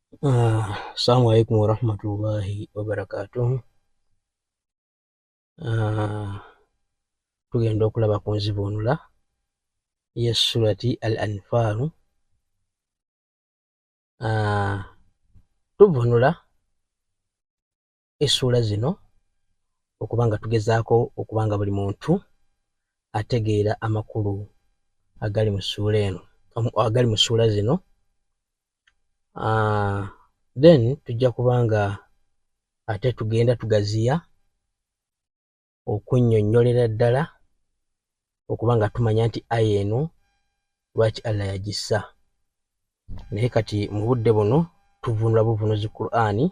Assalamu alaikum warahmatullahi wabarakatuh. Tugenda okulaba ku nzibunula y'essurati al-Anfal. Tuvunula essuula zino okuba nga tugezaako okuba nga buli muntu ategeera amakulu agali mu ssuula eno, agali mu ssuula zino. Then tujja kuba nga ate tugenda tugaziya okunnyonnyolera ddala okuba nga tumanya nti aya eno lwaki Allah yagissa. Naye kati mu budde buno tuvunula buvunuzi Qur'ani,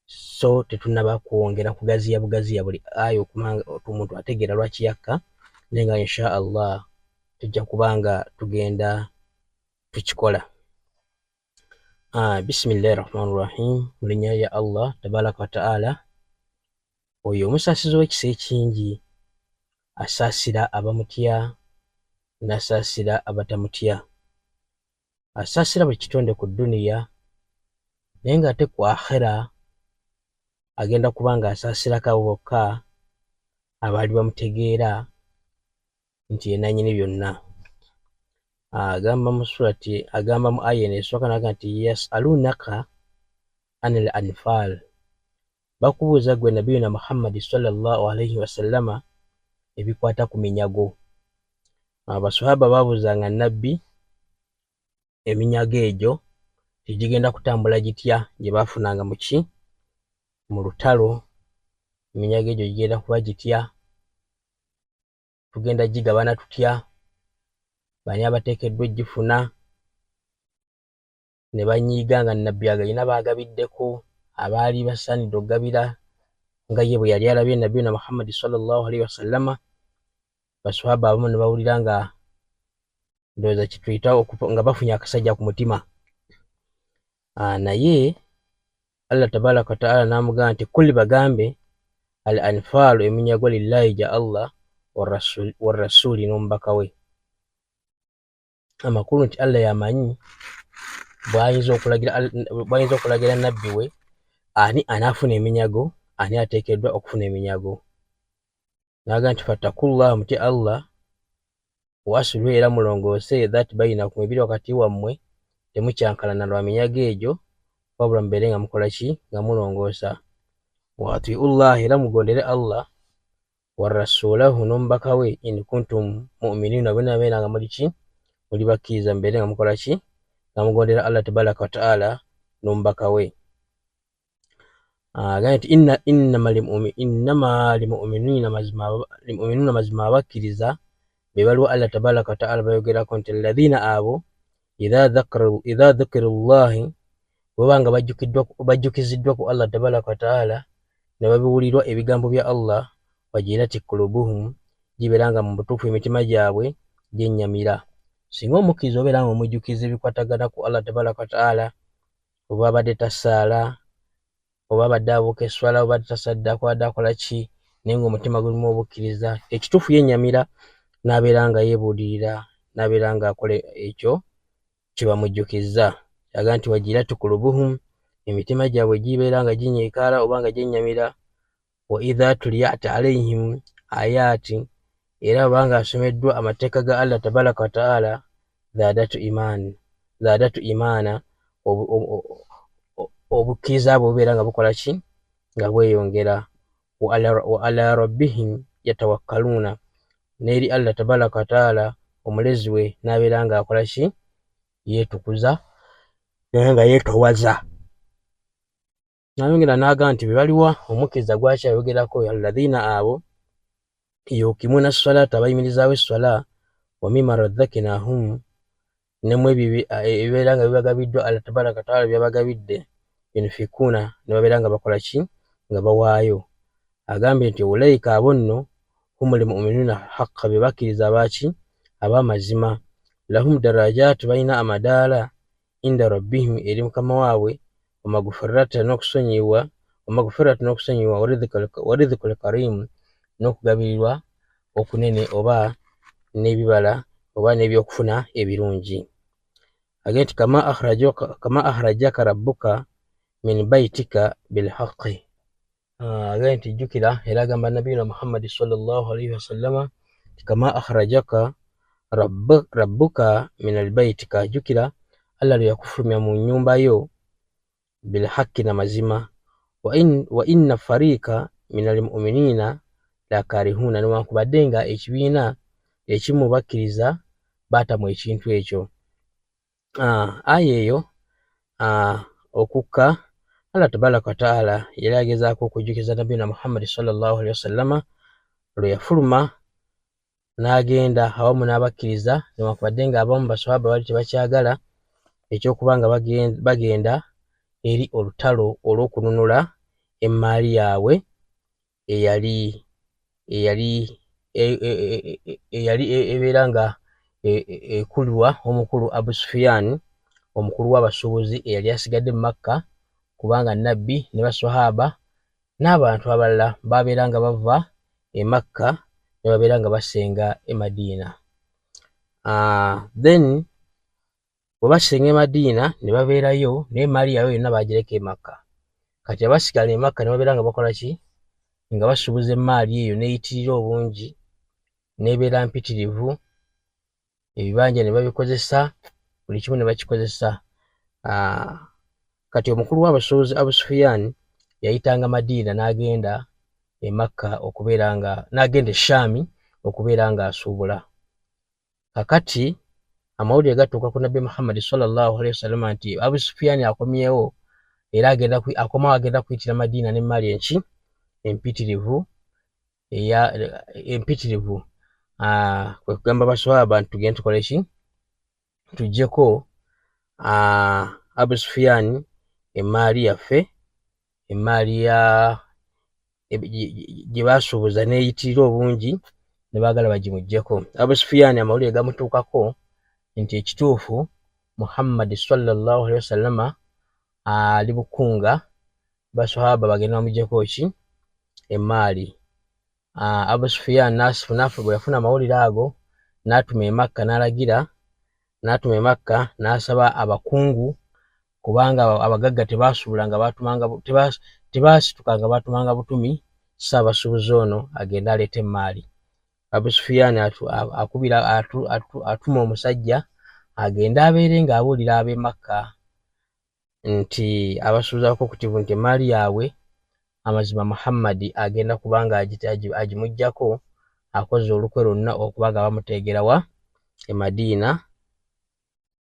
so tetunnaba kwongera kugaziya bugaziya buli aya okumanga omuntu ategeera lwaki yakka, naye nga insha Allah tujja kuba nga tugenda tukikola. Bisimillahi rahmani rahim, mu linnya lya Allah tabaraka wa ta'ala, oyo omusaasizi w'ekisa ekingi, asaasira abamutya n'asaasira abatamutya, asaasira buli kitonde ku duniya, naye ng'ate ku akhera agenda kuba nga asaasirako abo bokka abaali bamutegeera nti ye nannyini byonna. Agamba mu surati, agamba mu aya eno esooka n'agamba nti yasalunaka anil anfal, bakubuuza gwe nabiyuna Muhammadi sallallahu alaihi wasallama ebikwata ku minyago. Abaswahaba baabuuzanga nabbi eminyago egyo tegigenda kutambula gitya gye baafunanga mu ki, mu lutalo. Eminyago egyo gigenda kuba gitya, tugenda gigabana tutya, bani abateekeddwa oggifuna, ne banyiiga nga nabbi agayina baagabiddeko, abaali basaanidde okugabira nga ye bwe yali alabye nabiyuna Muhammadi sallallahu alaihi wasallama. Baswahaba abamu ne bawulira nga ndowooza kituyita nga bafunye akasajja ku mutima. Naye Allah tabaraka wa ta'ala n'amugamba nti kulli bagambe al anfaalu eminyago lillahi ja Allah wa rasuli n'omubaka we. Amakulu nti Allah yamanyi bw'ayinza okulagira nabbi we ani anaafuna eminyago, ani ateekeddwa okufuna eminyago. N'agamba nti fattakullah, mutye Allah, wasulu era mulongoose that bayinakum, ebiri wakati wammwe temukyankalana lwa minyago egyo, wabula mubeere nga mukola ki, nga mulongoosa. Wa atiullah, era mugondere Allah, wa rasulahu n'omubaka we, in kuntum mu'minina, bwe nabeera nga muli ki, muli bakkiriza, mubeere nga mukola ki, nga mugondera Allah tabaraka wa ta'ala n'omubaka we. Agambye nti innama limu'minina, mazima abakkiriza be baliwo Allah tabaraka wa ta'ala bayogerako nti alladhina abo idha dhukirullahi, bwe nga bajjukiziddwa ku Allah tabaraka wa ta'ala, ne babiwulirwa ebigambo bya Allah, wajilati kulubuhum, gibeera nga mu butuufu emitima gyabwe gyennyamira. Singa omukkiriza obeera nga omujjukiza ebikwatagana ku Allah tabaraka wa ta'ala, oba abadde tasaala, oba abadde abuuka eswala, oba abadde tasaddaaka, abadde akola ki, naye ng'omutima gulimu obukkiriza, ekituufu yennyamira, n'abeera nga yeebuulirira, n'abeera nga akola ekyo kye bamujjukizza. Aga nti wajilati kulubuhum, emitima gyabwe gibeera nga ginyiikaala oba nga gyennyamira. Wa idha tuliyat alaihim ayati, era banga asomeddwa amateeka ga Allah tabaraka wa ta'ala, zadatu imaana, obukkiriza bwe bubeera nga bukola ki, nga bweyongera. Wa ala rabbihim yatawakkaluuna, n'eri Allah tabaraka wa ta'ala omulezi we n'abeera nga akola ki, yeetukuza naye nga yeetowaza. N'ayongera n'agamba nti be baliwa omukkiriza gwaki ayogerako, alladhina abo yuqimuna as-salata, abayimirizaawo esswala, wa mimma razaqnahum, nemu ebibeera nga bibagabiddwa Allah tabaraka wa ta'ala byabagabidde, yunfikuna, ne babeera nga bakola ki, nga bawaayo. Agambye nti ulaika abo nno humul mu'minuna haqqa, be bakkiriza abaki, ab'amazima. Lahum darajatu, balina amadaala, inda rabbihim, eri mukama waabwe, wamagfiratu n'okusonyiwa, wa rizqul karim, n'okugabirirwa okunene, oba n'ebibala oba n'ebyokufuna ebirungi. agenti kama akhrajaka rabbuka min baitika bilhaqqi. Agenti jukira era agamba nabiyina Muhammad sallallahu alaihi wasallama kama akhrajaka rabbuka min albaitika, jukira Allah lwe yakufulumya mu nyumba yo bilhaqqi na mazima, wa inna farika min almu'minina la karihuna, newankubadde nga ekibiina ekimu bakkiriza baatamu ekintu ekyo. Aya eyo okukka Allah tabaraka wa taala yali agezaako okujjukiza nabiyina Muhammad sallallahu alaihi wasallama lwe yafuluma n'agenda awamu n'abakkiriza, newankubadde nga abamu baswahaba bali tebakyagala ekyokuba nga bagenda eri olutalo olw'okununula emmaali yaabwe eyali ebeera nga ekulirwa omukulu Abu Sufyan, omukulu w'abasuubuzi eyali asigadde mu Makka, kubanga nabbi ne baswahaba n'abantu abalala babeera nga bava e Makka ne babeera nga basenga e Madiina. Then bwe basenga e Madiina ne babeerayo naye emmaali yaabwe yonna bagireka e Makka. Kati abasigala e Makka ne babeera nga bakola ki? Nga basuubuza emmaali eyo neeyitirira obungi, neebeera mpitirivu, ebibanja ne babikozesa, buli kimu ne bakikozesa. Kati omukulu w'abasuubuzi Abu Sufyan yayitanga Madiina n'agenda e Makka okubeera nga n'agenda e Shaami okubeera nga asuubula. Kakati amawulire gatuuka ku nabbi Muhammad sallallahu alaihi wasallam nti Abu Sufyan akomyewo era akomawo agenda kuyitira Madiina n'emmaali enki empitirivu kwe kugamba baswahaba nti tugende tukole ki? Tuggyeko Abu Sufyan emmaali yaffe, emmaali gye basuubuza neeyitirira obungi ne baagala bagimuggyeko. Abu Sufyan amawulire gamutuukako nti ekituufu Muhammad sallallahu alaihi wasallama ali bukunga, baswahaba bagenda bamuggyeko ki? Emmaali. Abu Sufyan bwe yafuna amawulire ago n'atuma e Makka, n'atuma e Makka n'asaba abakungu, kubanga abagagga tebasitukanga batumanga butumi Ssaabasuubuzi ono agenda aleeta emmaali. Abu Sufyan atuma omusajja agende abeere ng'abuulira ab'e Makka nti abasuubuzi abakokutivu nti emmaali yaabwe amazima Muhammad agenda kubanga agimuggyako, akoze olukwe lwonna okuba nga bamuteegerawa e Madiina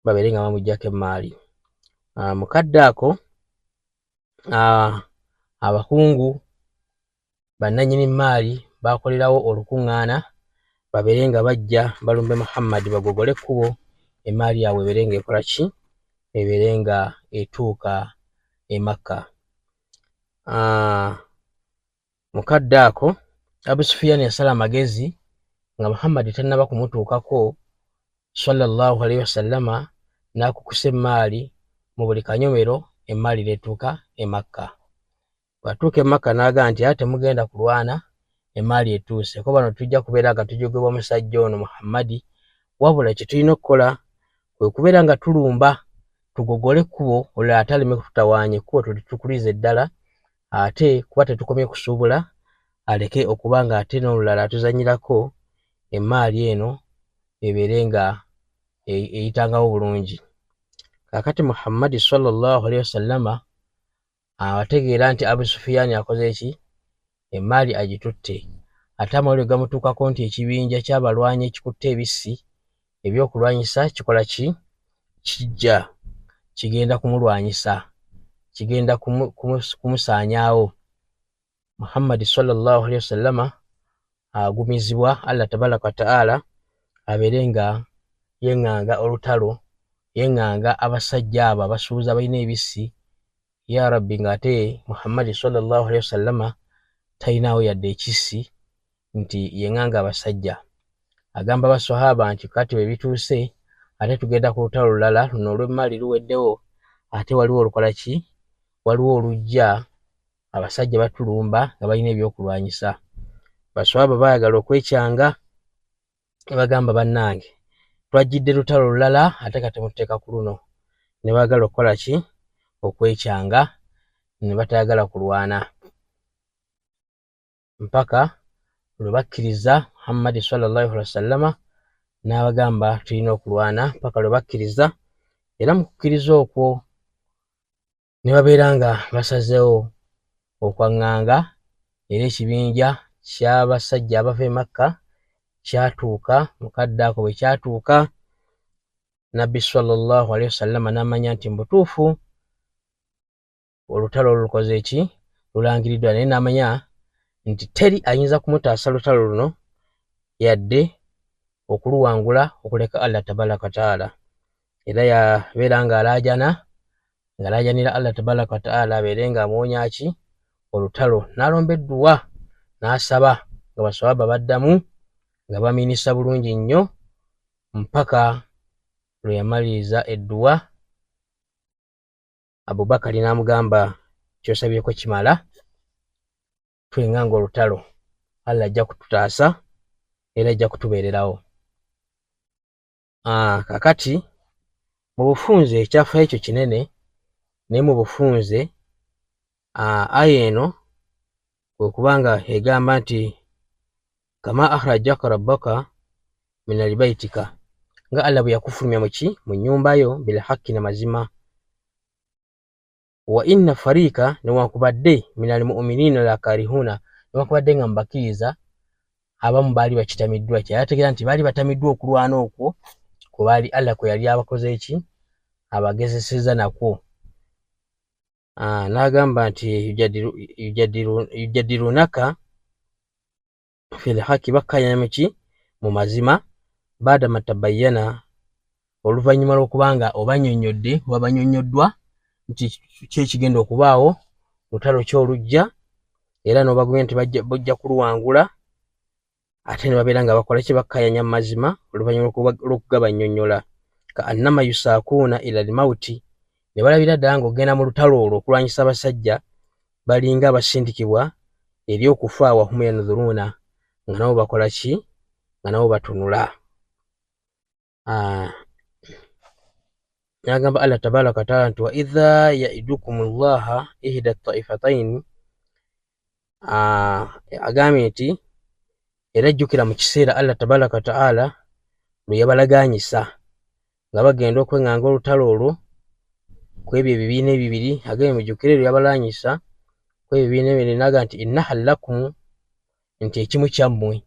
babeere nga bamuggyako emmaali. Mukadde ako abakungu bannannyini mmaali bakolerawo olukuŋŋaana babeere nga bajja balumbe Muhammad bagogole ekkubo emmaali yaabwe ebeere nga ekola ki? Ebeere nga etuuka e Makka. Mukadde ako Abu Sufyan yasala amagezi nga Muhammad tannaba kumutuukako sallallahu alaihi wasallama, n'akukusa emmaali mu buli kanyomero, emmaali leetuuka e Makka. Bwatuuka e Makka n'agamba nti ate temugenda kulwana, emmaali etuuse, ko bano tujja kubeera nga tujogebwa omusajja ono Muhammad, wabula kye tulina okukola kwe kubeera nga tulumba tugogole ekkubo olulala ataleme kututawaanya ekkubo tulitukulize ddala, ate kuba tetukomye kusuubula aleke okuba nga ate n'olulala atuzanyirako, emmaali eno ebeere nga eyitangawo bulungi. Kakati Muhammad sallallahu alaihi wasallama ategeera nti Abu Sufyan akoze ki? Emmaali agitutte. Ate amawulire gamutuukako nti ekibinja ky'abalwanyi ekikutte ebissi ebyokulwanyisa kikola ki? Kijja kigenda kumulwanyisa, kigenda kumusaanyaawo. Muhammad sallallahu alaihi wasallama agumizibwa Allah tabaraka wa taala abeere nga yeŋŋanga olutalo, yeŋŋanga abasajja abo abasuubuzi abalina ebissi, ya Rabbi ng'ate Muhammad sallallahu alaihi wasallama talinawo yadde ekissi, nti yeŋŋanga abasajja. Agamba baswahaba nti kati bwe bituuse ate tugenda ku lutalo lulala, luno olw'emmaali luweddewo, ate waliwo olukola ki? Waliwo olujja abasajja batulumba nga balina ebyokulwanyisa. Baswahaba baayagala okwekyanga ne bagamba bannange twajjidde lutalo lulala ate kati mututeeka ku luno, ne baagala okukola ki okwekyanga ne batayagala kulwana mpaka lwe bakkiriza Muhammad sallallahu alaihi wasallama n'abagamba tulina okulwana mpaka lwe bakkiriza, era mu kukkiriza okwo ne babeera nga basazeewo okwaŋŋanga, era ekibinja ky'abasajja abava e Makka kyatuuka, mukadde ako bwe kyatuuka Nabbi sallallahu alaihi wasallama n'amanya nti mbutuufu olutalo olukoze eki lulangiriddwa, naye n'amanya nti teri ayinza kumutaasa lutalo luno yadde okuluwangula okuleka Allah tabaraka wa taala, era yabeera ng'alaajanira Allah tabaraka wa taala abeere ng'amuwonya ki olutalo, n'alomba edduwa n'asaba nga baswahaba baddamu nga bamiinisa bulungi nnyo mpaka lwe yamaliriza edduwa. Abubakari n'amugamba ky'osabyeko kimala, twenganga olutalo Allah ajja kututaasa era ajja kutubeererawo. Kakati mu bufunze ekyafa ekyo kinene, naye mu bufunze aya eno kwe kubanga egamba nti kama akhrajaka rabbaka min albaitika, nga Allah bwe yakufulumya mu nnyumba yo bil haqqi na mazima, wa inna farika newankubadde min almu'minina lakarihuna, newankubadde nga mubakkiriza abamu baali bakitamiddwa, kyalategeera nti baali batamiddwa okulwana okwo kwe baali Allah kwe yali abakoze eki abagezeseza nakwo. N'agamba nti yujadirunaka fil haqi, bakkanya mu mazima, baada matabayyana, oluvannyuma lw'okubanga obanyonnyodde wabanyonnyoddwa nti kyekigenda okubaawo, lutalo kyolujja, era n'obagumya nti bajja kuluwangula, ate ne babeera nga bakola ki bakkayanya mu mazima oluvannyuma lw'okugabanyonnyola. Ka annama yusaakuuna ila almauti, ne balabira ddala ng'ogenda mu lutalo olwo okulwanyisa abasajja balinga abasindikibwa eri okufa, wa hum yanzuruuna, nga nabo bakola ki, nga nabo batunula. N'agamba Allah tabaraka wa taala nti wa idha yaidukum llaha ihda taifataini, agambye nti era jjukira mu kiseera Allah tabaraka wa taala lwe yabalaganyisa nga bagenda okweŋŋanga olutalo olwo kwebyo ebibiina ebibiri. Agambye mujjukire lwe yabalaganyisa kwebyo ebibiina ebibiri, n'agamba nti innaha lakum, nti ekimu kyammwe,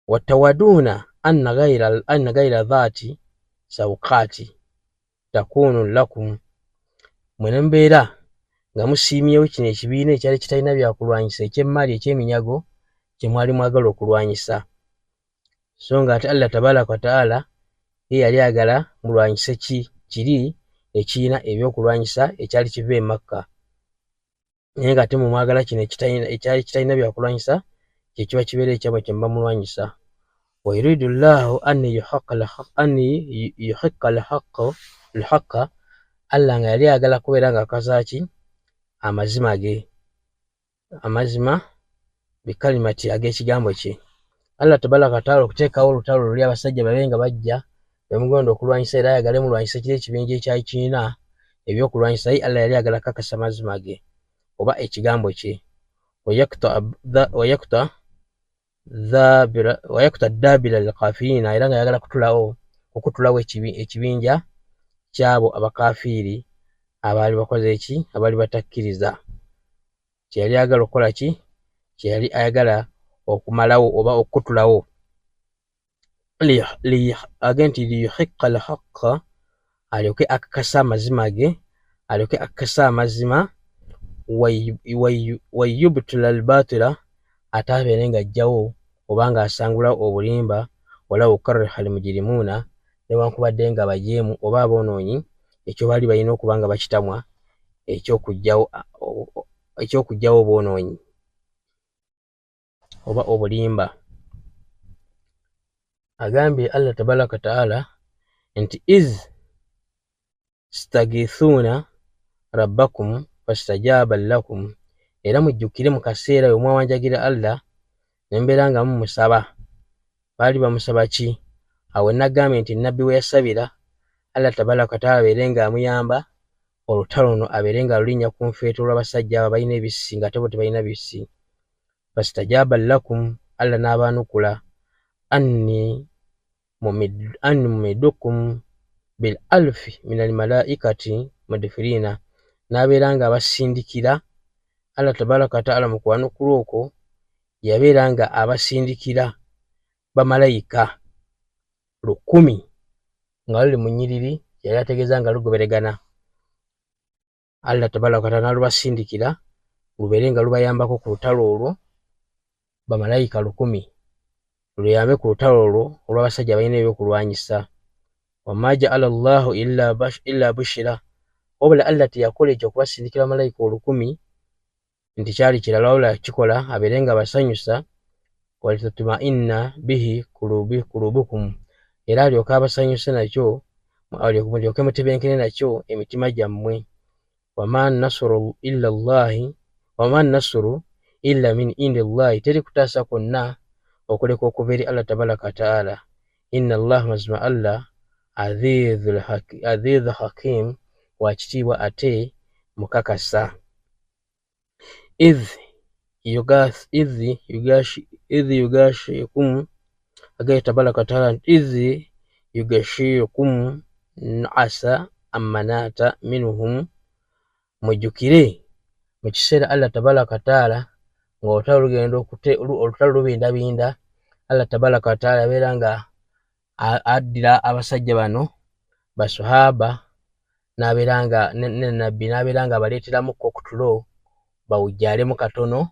watawaduuna anna gayira dhaati sawukaati takunu lakum, mwe ne mubeera nga musiimyewo kino ekibiina ekyali kitalina byakulwanyisa eky'emmaali eky'eminyago kye mwali mwagala okulwanyisa, so nga ate Allah tabaraka wa taala ye yali ayagala mulwanyise kiri ekiina ebyokulwanyisa ekyali kiva e Makka, naye nga ate mumwagala kino ekyali kitalina byakulwanyisa kye kiba kibeera ekyamwe kye muba mulwanyisa. Wa yuridu llahu an yuhiqqa alhaqqa, Allah nga yali ayagala kubeera nga akazaaki amazima ge, amazima bikalimati ag'ekigambo kye. Allah tabaraka wa taala okuteekawo olutalo luli abasajja babe nga bajja bemugenda okulwanyisa, era ayagale mulwanyisa kiri ekibinja ekyali kirina ebyokulwanyisa, ye Allah yali ayagala kakasa amazima ge oba ekigambo kye. wayakta dabira alkafirina, era nga yagala okutulawo ekibinja kyabo abakafiiri abaali bakoze eki, abaali batakkiriza. Kyeyali ayagala okukola ki, kyeyali ayagala okumalawo oba okutulawo. Agenti liyuhiqqa alhaqqa, alyoke akakasa amazima ge, alyoke akakasa amazima, wayubtila albatila, ate abeere nga ajjawo oba nga asangulawo obulimba, walaw kariha almujrimuuna, newankubadde nga bajeemu oba aboonoonyi ekyo baali balina okuba nga bakitamwa ekyokugjawo obwonoonyi oba obulimba. Agambye Allah tabaraka wa taala nti iz stagithuuna rabbakum fastajaba lakum, era mujjukire mu kaseera we mwawanjagira Allah ne mbeera nga mumusaba. Baali bamusaba ki? Awo nagambye nti nabbi we yasabira Allah tabaraka wa ta'ala abeerenga amuyamba olutalo luno abeerenga alulinnya ku nfeeto lw'abasajja abo balina ebissi ng'ate bo tebalina bissi. Fastajaba lakum, Allah n'abaanukula anni mumiddukum bil alfi minal malaikati mudfirina, n'abeera nga abasindikira. Allah tabaraka wa ta'ala mu kuwanukula okwo yabeera nga abasindikira bamalayika 1,000 nga luli mu nnyiriri, yali ategeeza nga lugoberegana. Allah tabaraka wa ta'ala n'alubasindikira lubeere nga lubayambako ku lutalo olwo, bamalayika 1,000 luyambe ku lutalo olwo olw'abasajja balina ebyokulwanyisa. Wama ja'ala Allahu illa bushira, wabula Allah teyakola ekyo okubasindikira bamalayika 1,000 nti kyali kirala, wabula kikola abeere nga basanyusa. Walitatma'inna bihi kulubukum, era alyoke abasanyuse nakyo, mulyoke mutebenkere nakyo emitima gyammwe. Wama nasru illa min indi Allahi, teri kutaasa kwonna okuleka okuva eri Allah tabaraka wa ta'ala. Inna Allah, mazima Allah, adhizu hakim, wa kitiibwa ate mukakasa. idh yugashikum, agaye tabaraka wa ta'ala, idh yugashikum nu'asa amanata minhum, mujjukire mu kiseera Allah tabaraka wa ta'ala nga olutalo lubindabinda, Allah tabaraka wa ta'ala yabeera nga addira abasajja bano basahaba, n'abeera nga ne nabbi n'abeera nga abaleeteramukko ku tulo bawujjaalemu katono.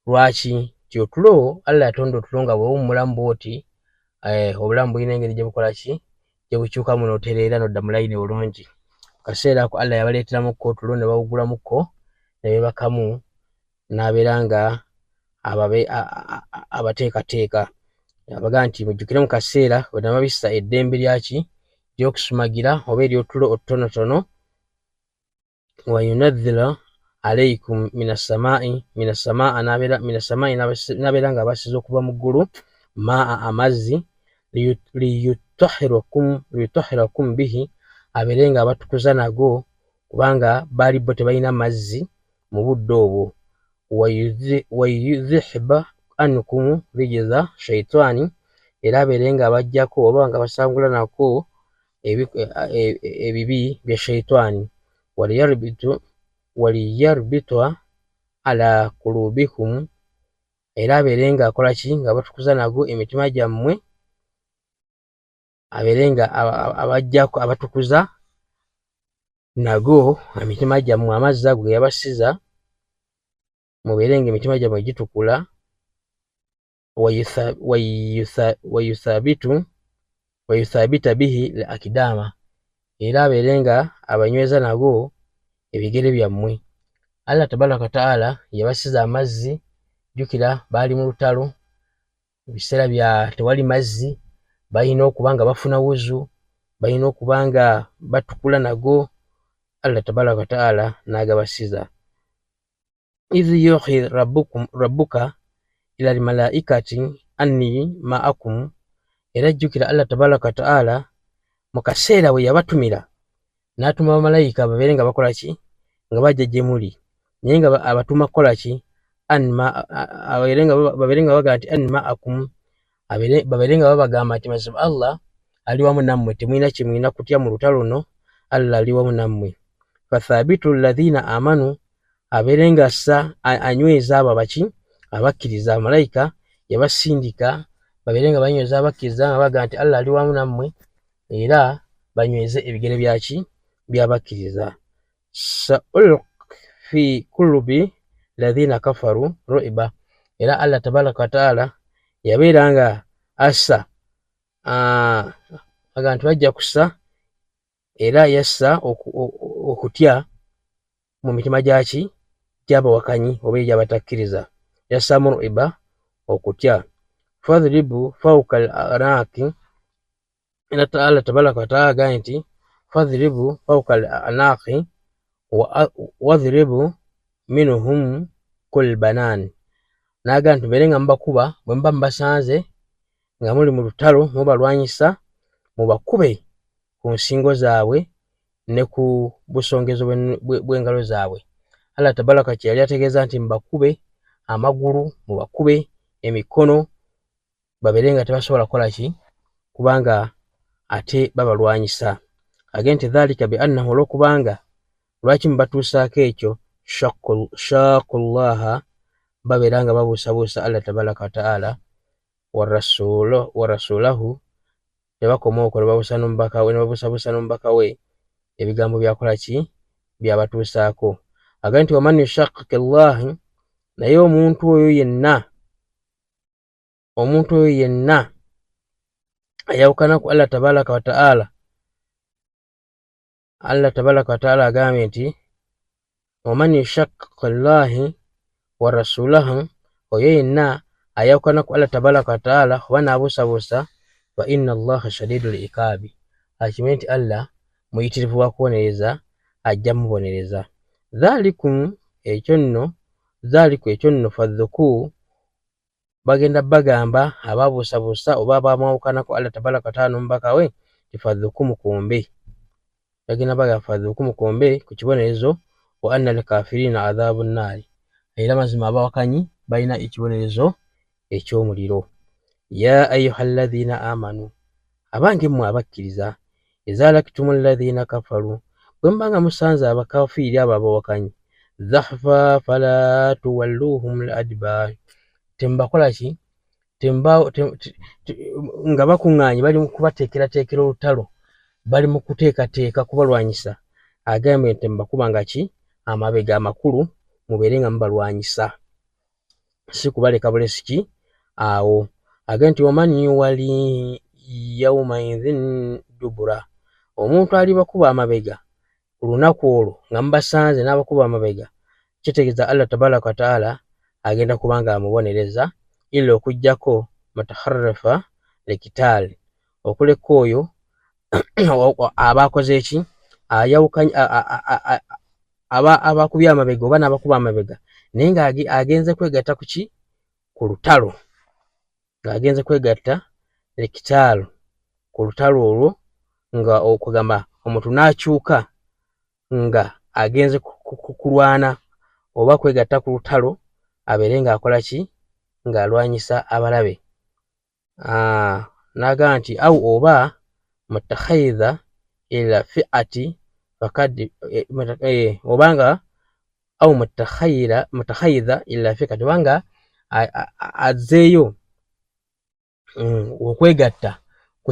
Lwaki? Ti otulo, Allah yatonda otulo nga bw'owummulamu bw'oti, obulamu bulina engeri gye bukola ki, gye bukyukamu n'otereera n'odda mu layini bulungi. Kaseera ako Allah yabaleeteramukko otulo ne bawugulamukko ne beebakamu, n'abeera nga abateekateeka. Abaga nti mujjukire mu kaseera bwe namabisa eddembe lyaki ly'okusumagira oba ery'otulo otutonotono. Wa yunazzila alaykum minasamaa'i, n'abeera nga abasiza okuva mu ggulu, maa amazzi, liyutahhirakum bihi, abeere nga abatukuza nago, kubanga baali bo tebalina mazzi mu budde obwo. Wayudhiba ankum rijza shaitani, era abeere nga abajjako oba nga basangula nako ebibi bya shaitani. Waliyarbitwa ala kulubikum, era abeere nga akola ki, nga batukuza nago emitima gyammwe, abeere nga abajjako abatukuza nago emitima gyammwe, amazzi ago yabasiza mubeere nga emitima gyammwe gitukula. Wayuthabita bihi al akidama, era abeere nga abanyweza nago ebigere byammwe. Allah tabaraka wa ta'ala yabasiza amazzi, jjukira baali mu lutalo, ebiseera bya tewali mazzi, balina okuba nga bafuna wuzu, balina okuba nga batukula nago. Allah tabaraka wa ta'ala n'agabasiza. idh yuhi rabbuka ila almalaikati anni ma'akum, era jjukira Allah tabaraka wa ta'ala mu kaseera bwe yabatumira n'atuma bamalayika babeere nga bakola ki, nga bajja gye muli, naye nga abatuma kukola ki, babeere nga baga nti anni ma'akum, babeere nga babagamba nti mazima Allah ali wamu nammwe, temulina kye mulina kutya mu lutalo luno, Allah ali wamu nammwe. Fathabitu alladhina amanu, abeere nga anyweza abo abaki, abakkiriza. Amalayika yabasindika babeere nga banyweza abakkiriza nga baga nti Allah ali wamu nammwe, era banyweze ebigere byaki, byabakkiriza. Sa'ulqi fi qulubi alladhina kafaru ru'ba, era Allah tabaraka wa ta'ala yabeera nga assa aga nti bajja kussa, era yassa okutya mu mitima gyaki, gyabawakanyi oba egyabatakkiriza. Yassamu ru'ba, okutya. Fadhribu fawqa al-anaqi, era Allah tabaraka wa ta'ala agambye nti fadhribu fawqa al-anaqi wadhribu minhum kull banan, n'agamba nti mubeere nga mubakuba, bwe muba mubasanze nga muli mu lutalo mubalwanyisa, mubakube ku nsingo zaabwe ne ku busongezo bw'engalo zaabwe. Allah tabaraka kyeyali ategeeza nti mbakube amagulu, mubakube emikono, babeere nga tebasobola kukola ki, kubanga ate babalwanyisa. Agee nti dhalika bi annahu, olw'okubanga lwaki mubatuusaako ekyo, shaqullaha, babeera nga babuusabuusa Allah tabaraka wa ta'ala, wa rasulahu, tebakoma okwo ne babuusa n'omubaka we, ne babuusabuusa n'omubaka we ebigambo byakola ki, byabatuusaako. Agee nti waman yushaqiqi llahi, naye omuntu oyo yenna ayawukana ku Allah tabaraka wa ta'ala, Allah tabaraka wa ta'ala agambye nti waman yushaqiqi llahi wa rasulahu, oyo yenna ayawukana ku Allah tabaraka wa ta'ala oba n'abuusabuusa, fa inna allaha shadidul iqaabi, akimanye nti Allah muyitirivu wa kubonereza, ajja mubonereza. Dhalikum, ekyo nno fadhuku, bagenda bagamba ababuusabuusa oba abamwawukana ku Allah tabaraka wa ta'ala n'omubaka we, fadhuku mukombe, bagenda bagamba fadhuku mukombe ku kibonerezo, wa anna al-kafirina adhabu nnaari, era mazima abawakanyi balina ekibonerezo eky'omuliro. Ya ayuha alladhina amanu, abange mmwe abakkiriza, iza lakitum alladhina kafaru, bwe mbanga musanze abakafiiri abo abawakanyi, zahfa fala tuwalluhum al-adbar, tembakola ki, nga bakuŋŋaanye bali mu kubateekerateekera olutalo, bali mu kuteekateeka kubalwanyisa, agambye nti mbakubanga ki, amabega amakulu, mubeere nga mubalwanyisa, si kubaleka bulesi ki awo. Agambye nti waman yuwali yawma idhin dubura, omuntu alibakuba amabega olunaku olwo nga mubasanze n'abakuba amabega, kitegeeza Allah tabaraka wa ta'ala agenda kubanga amubonereza, illa okujjako mutaharrifa likitaali, okuleka oyo abakoze eki, ayawukanye abakubye amabega oba n'abakuba amabega naye nga agenze kwegatta ku ki, ku lutalo, ng'agenze kwegatta likitaalo ku lutalo olwo, nga okugamba omuntu n'akyuka nga agenze kulwana oba kwegatta ku lutalo, abeere ng'akola ki, ng'alwanyisa abalabe. N'agamba nti au oba mutakhayidha ila fi'ati fakad, obanga au mutakhayidha ila fi'ati, obanga azzeeyo okwegatta ku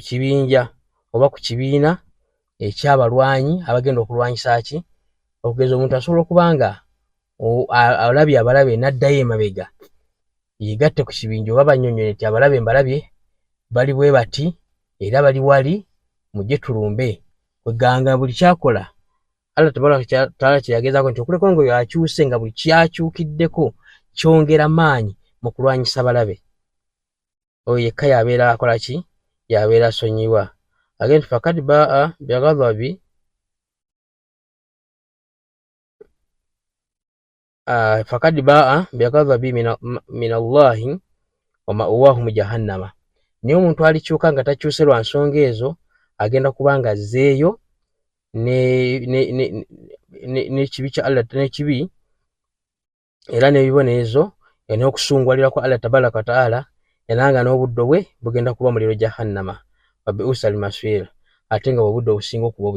kibinja oba ku kibiina ekyabalwanyi abagenda okulwanyisa ki, okugeza omuntu asobola okubanga alabye abalabe n'addayo emabega yegatte ku kibinja, oba bannyonnyole nti abalabe mbalabye bali bwe bati era bali wali, mujje tulumbe, kweganga buli kyakola Allah tabaraka ta'ala kyeyagezaako nti okuleka nga oyo akyuse nga buli kyakyukiddeko kyongera maanyi mu kulwanyisa balabe, oyo yekka yabeera akola ki, yabeera asonyiwa. Agenti fakad baa bighadabi, fakad baa bighadabi min Allahi wa ma'wahum jahannama, naye omuntu alikyuka nga takyuse lwa nsonga ezo, agenda kubanga azzeeyo n'ekibi kya Allah, n'ekibi era n'ebibonerezo n'okusungwalira kwa Allah tabaraka wa ta'ala, era n'obuddo bwe bugenda kuba muliro jahannama, wa bi'sal masir, ate nga obuddo obusinga okuba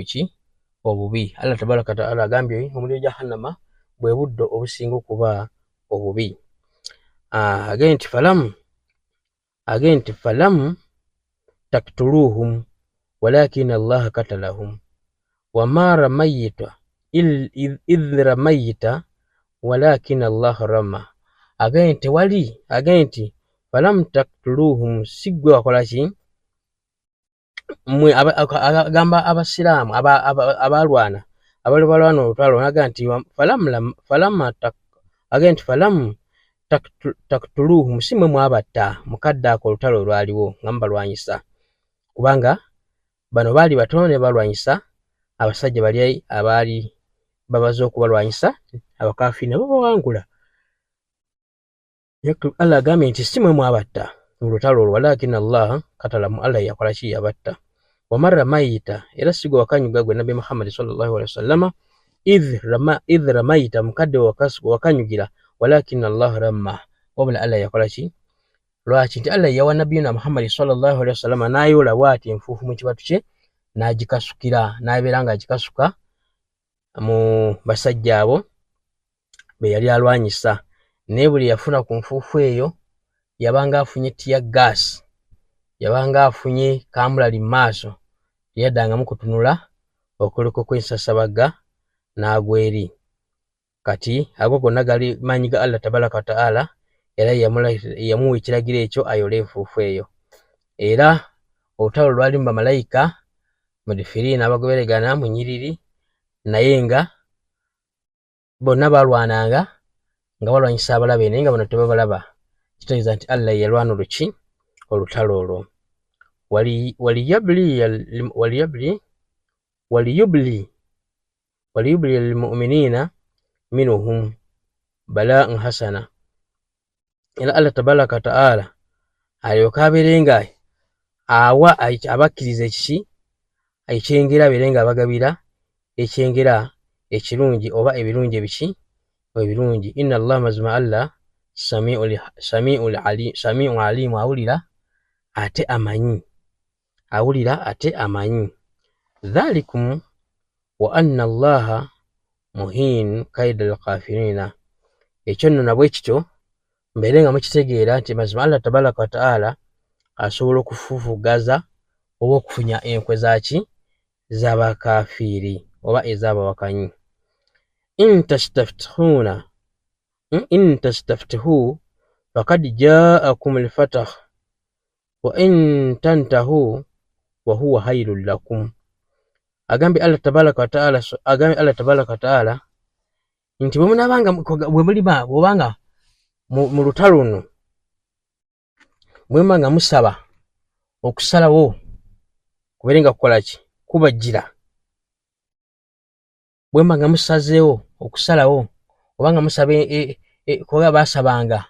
obubi. Allah tabaraka wa ta'ala agambye omuliro jahannama bwe buddo obusinga okuba obubi. Agenti falamu taktuluhum walakin Allah katalahum wama ramayita idh ramayita walakin Allah rama. Agenti falamu taktuluhum, si gwe wakola ki, mwe agamba abasiraamu abalwana balwana olutalo, naga nti falamu taktuluhum, si mwe mwabatta mukadde ako olutalo olwaliwo nga mubalwanyisa, kubanga bano baali batono ne balwanyisa abasajja bali abaali babaze okubalwanyisa, abakafiiri ne babawangula. Allah agambye nti si mwe mwabatta mu lutalo olwo, walakin Allah katalamu, Allah yakola ki, yabatta. Wa marra mayita, era sigwe wakanyuga gwe Nabi Muhammad sallallahu alaihi wasallama, idh ramaita, mukadde wakanyugira, walakin Allah ramma, wabula Allah yakola ki. Lwaki? Nti Allah yawa nabiyuna Muhammad sallallahu alaihi wasallama nayola bwati enfuufu mu kibatu kye, n'agikasukira, n'abeera nga agikasuka mu basajja abo be yali alwanyisa. Naye buli yafuna ku nfuufu eyo yabanga afunye tear gas, yabanga afunye kamulali mu maaso, teyaddangamu kutunula okuleko kw'ensasabaga n'agweri. Kati ago gonna gali maanyi ga Allah tabaraka wa ta'ala, era yamuwa ekiragiro ekyo ayole enfuufu eyo. Era olutalo lwali mu bamalayika mudifiriina abagoberegana mu nnyiriri, naye nga bonna balwananga nga balwanyisa abalabe, naye nga bano tebabalaba. Kitegeeza nti Allah yalwana oluki, olutalo olwo. waliyubli lilmu'minina minuhum bala'an hasana. Era Allah tabaraka wa ta'ala alyoka abeerenga awa abakkiriza ekiki, ekyengera, abeerenga abagabira ekyengera ekirungi oba ebirungi ebiki, ebirungi. Inna Allah, mazima Allah, sami'un alimu, awulira ate amanyi, awulira ate amanyi. Dhalikum wa anna Allaha muhin kaida al-kafirina. Ekyo nno nabwe kityo mbeere nga mukitegeera nti mazima Allah tabaraka wa ta'ala asobola okufufugaza oba okufunya enkwe zaki, z'abakafiiri oba ez'abawakanyi. In tastaftihu faqad ja'akum al-fatah wa in tantahu wa huwa hayrun lakum. Agambye Allah tabaraka wa ta'ala nti bw'obanga mu lutalo luno bwemba nga musaba okusalawo kubeere nga kukola ki, kubajjira, bwemba nga musazeewo okusalawo oba nga musaba kuba basabanga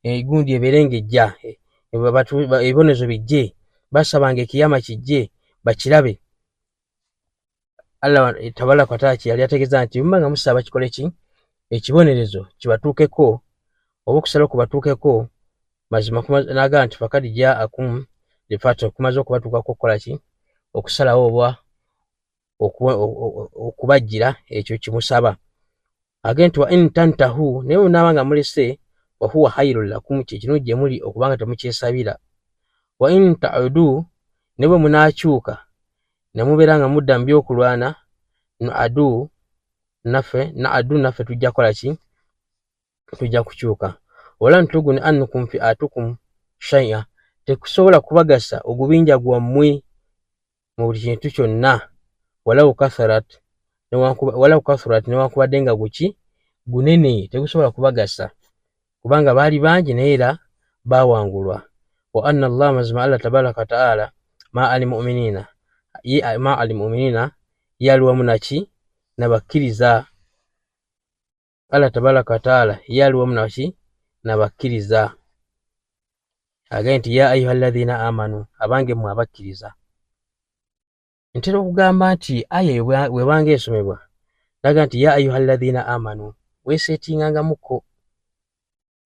egundi ebeere ng'ejja, ebibonezo bijje, basabanga ekiyama kijje bakirabe, Allah tabaraka wa ta'ala yali ategeeza nti bwemba nga musaba kikole ki, ekibonerezo kibatuukeko oba okusalawo kubatuukeko, mazima n'agamba nti fakad ja'akum al-fatah, kumaze okubatuukako okukola ki, okusalawo oba okubajjira ekyo kimusaba. Agambye nti wa in tantahu, naye bwe nga mulese, wa huwa hayrun lakum, kyekirungi gye muli okubanga temukyesabira. Wa in ta'udu, ne bwe munaakyuka ne mubeera nga mudda mu by'okulwana, naadu naffe tujja kukola ki, tujja kukyuka. Wala ntuguni annukum fi'atukum shay'a, tekusobola kubagasa ogubinja gwammwe mu buli kintu kyonna, walau kathurat, newankubadde nga gunene, tegusobola kubagasa kubanga baali bangi naye era bawangulwa. Wa anna Allah, mazima Allah tabaraka wa ta'ala, ma al-mu'minina, yali wamu naki, n'abakkiriza. Allah tabaraka wa ta'ala yali wamu naki, n'abakkiriza. Agambye nti ya ayuha alladhina amanu, abange mmwe abakkiriza. Ntera okugamba nti aya bwebanga esomebwa naga nti ya ayuha alladhina amanu, weeseetingangamuko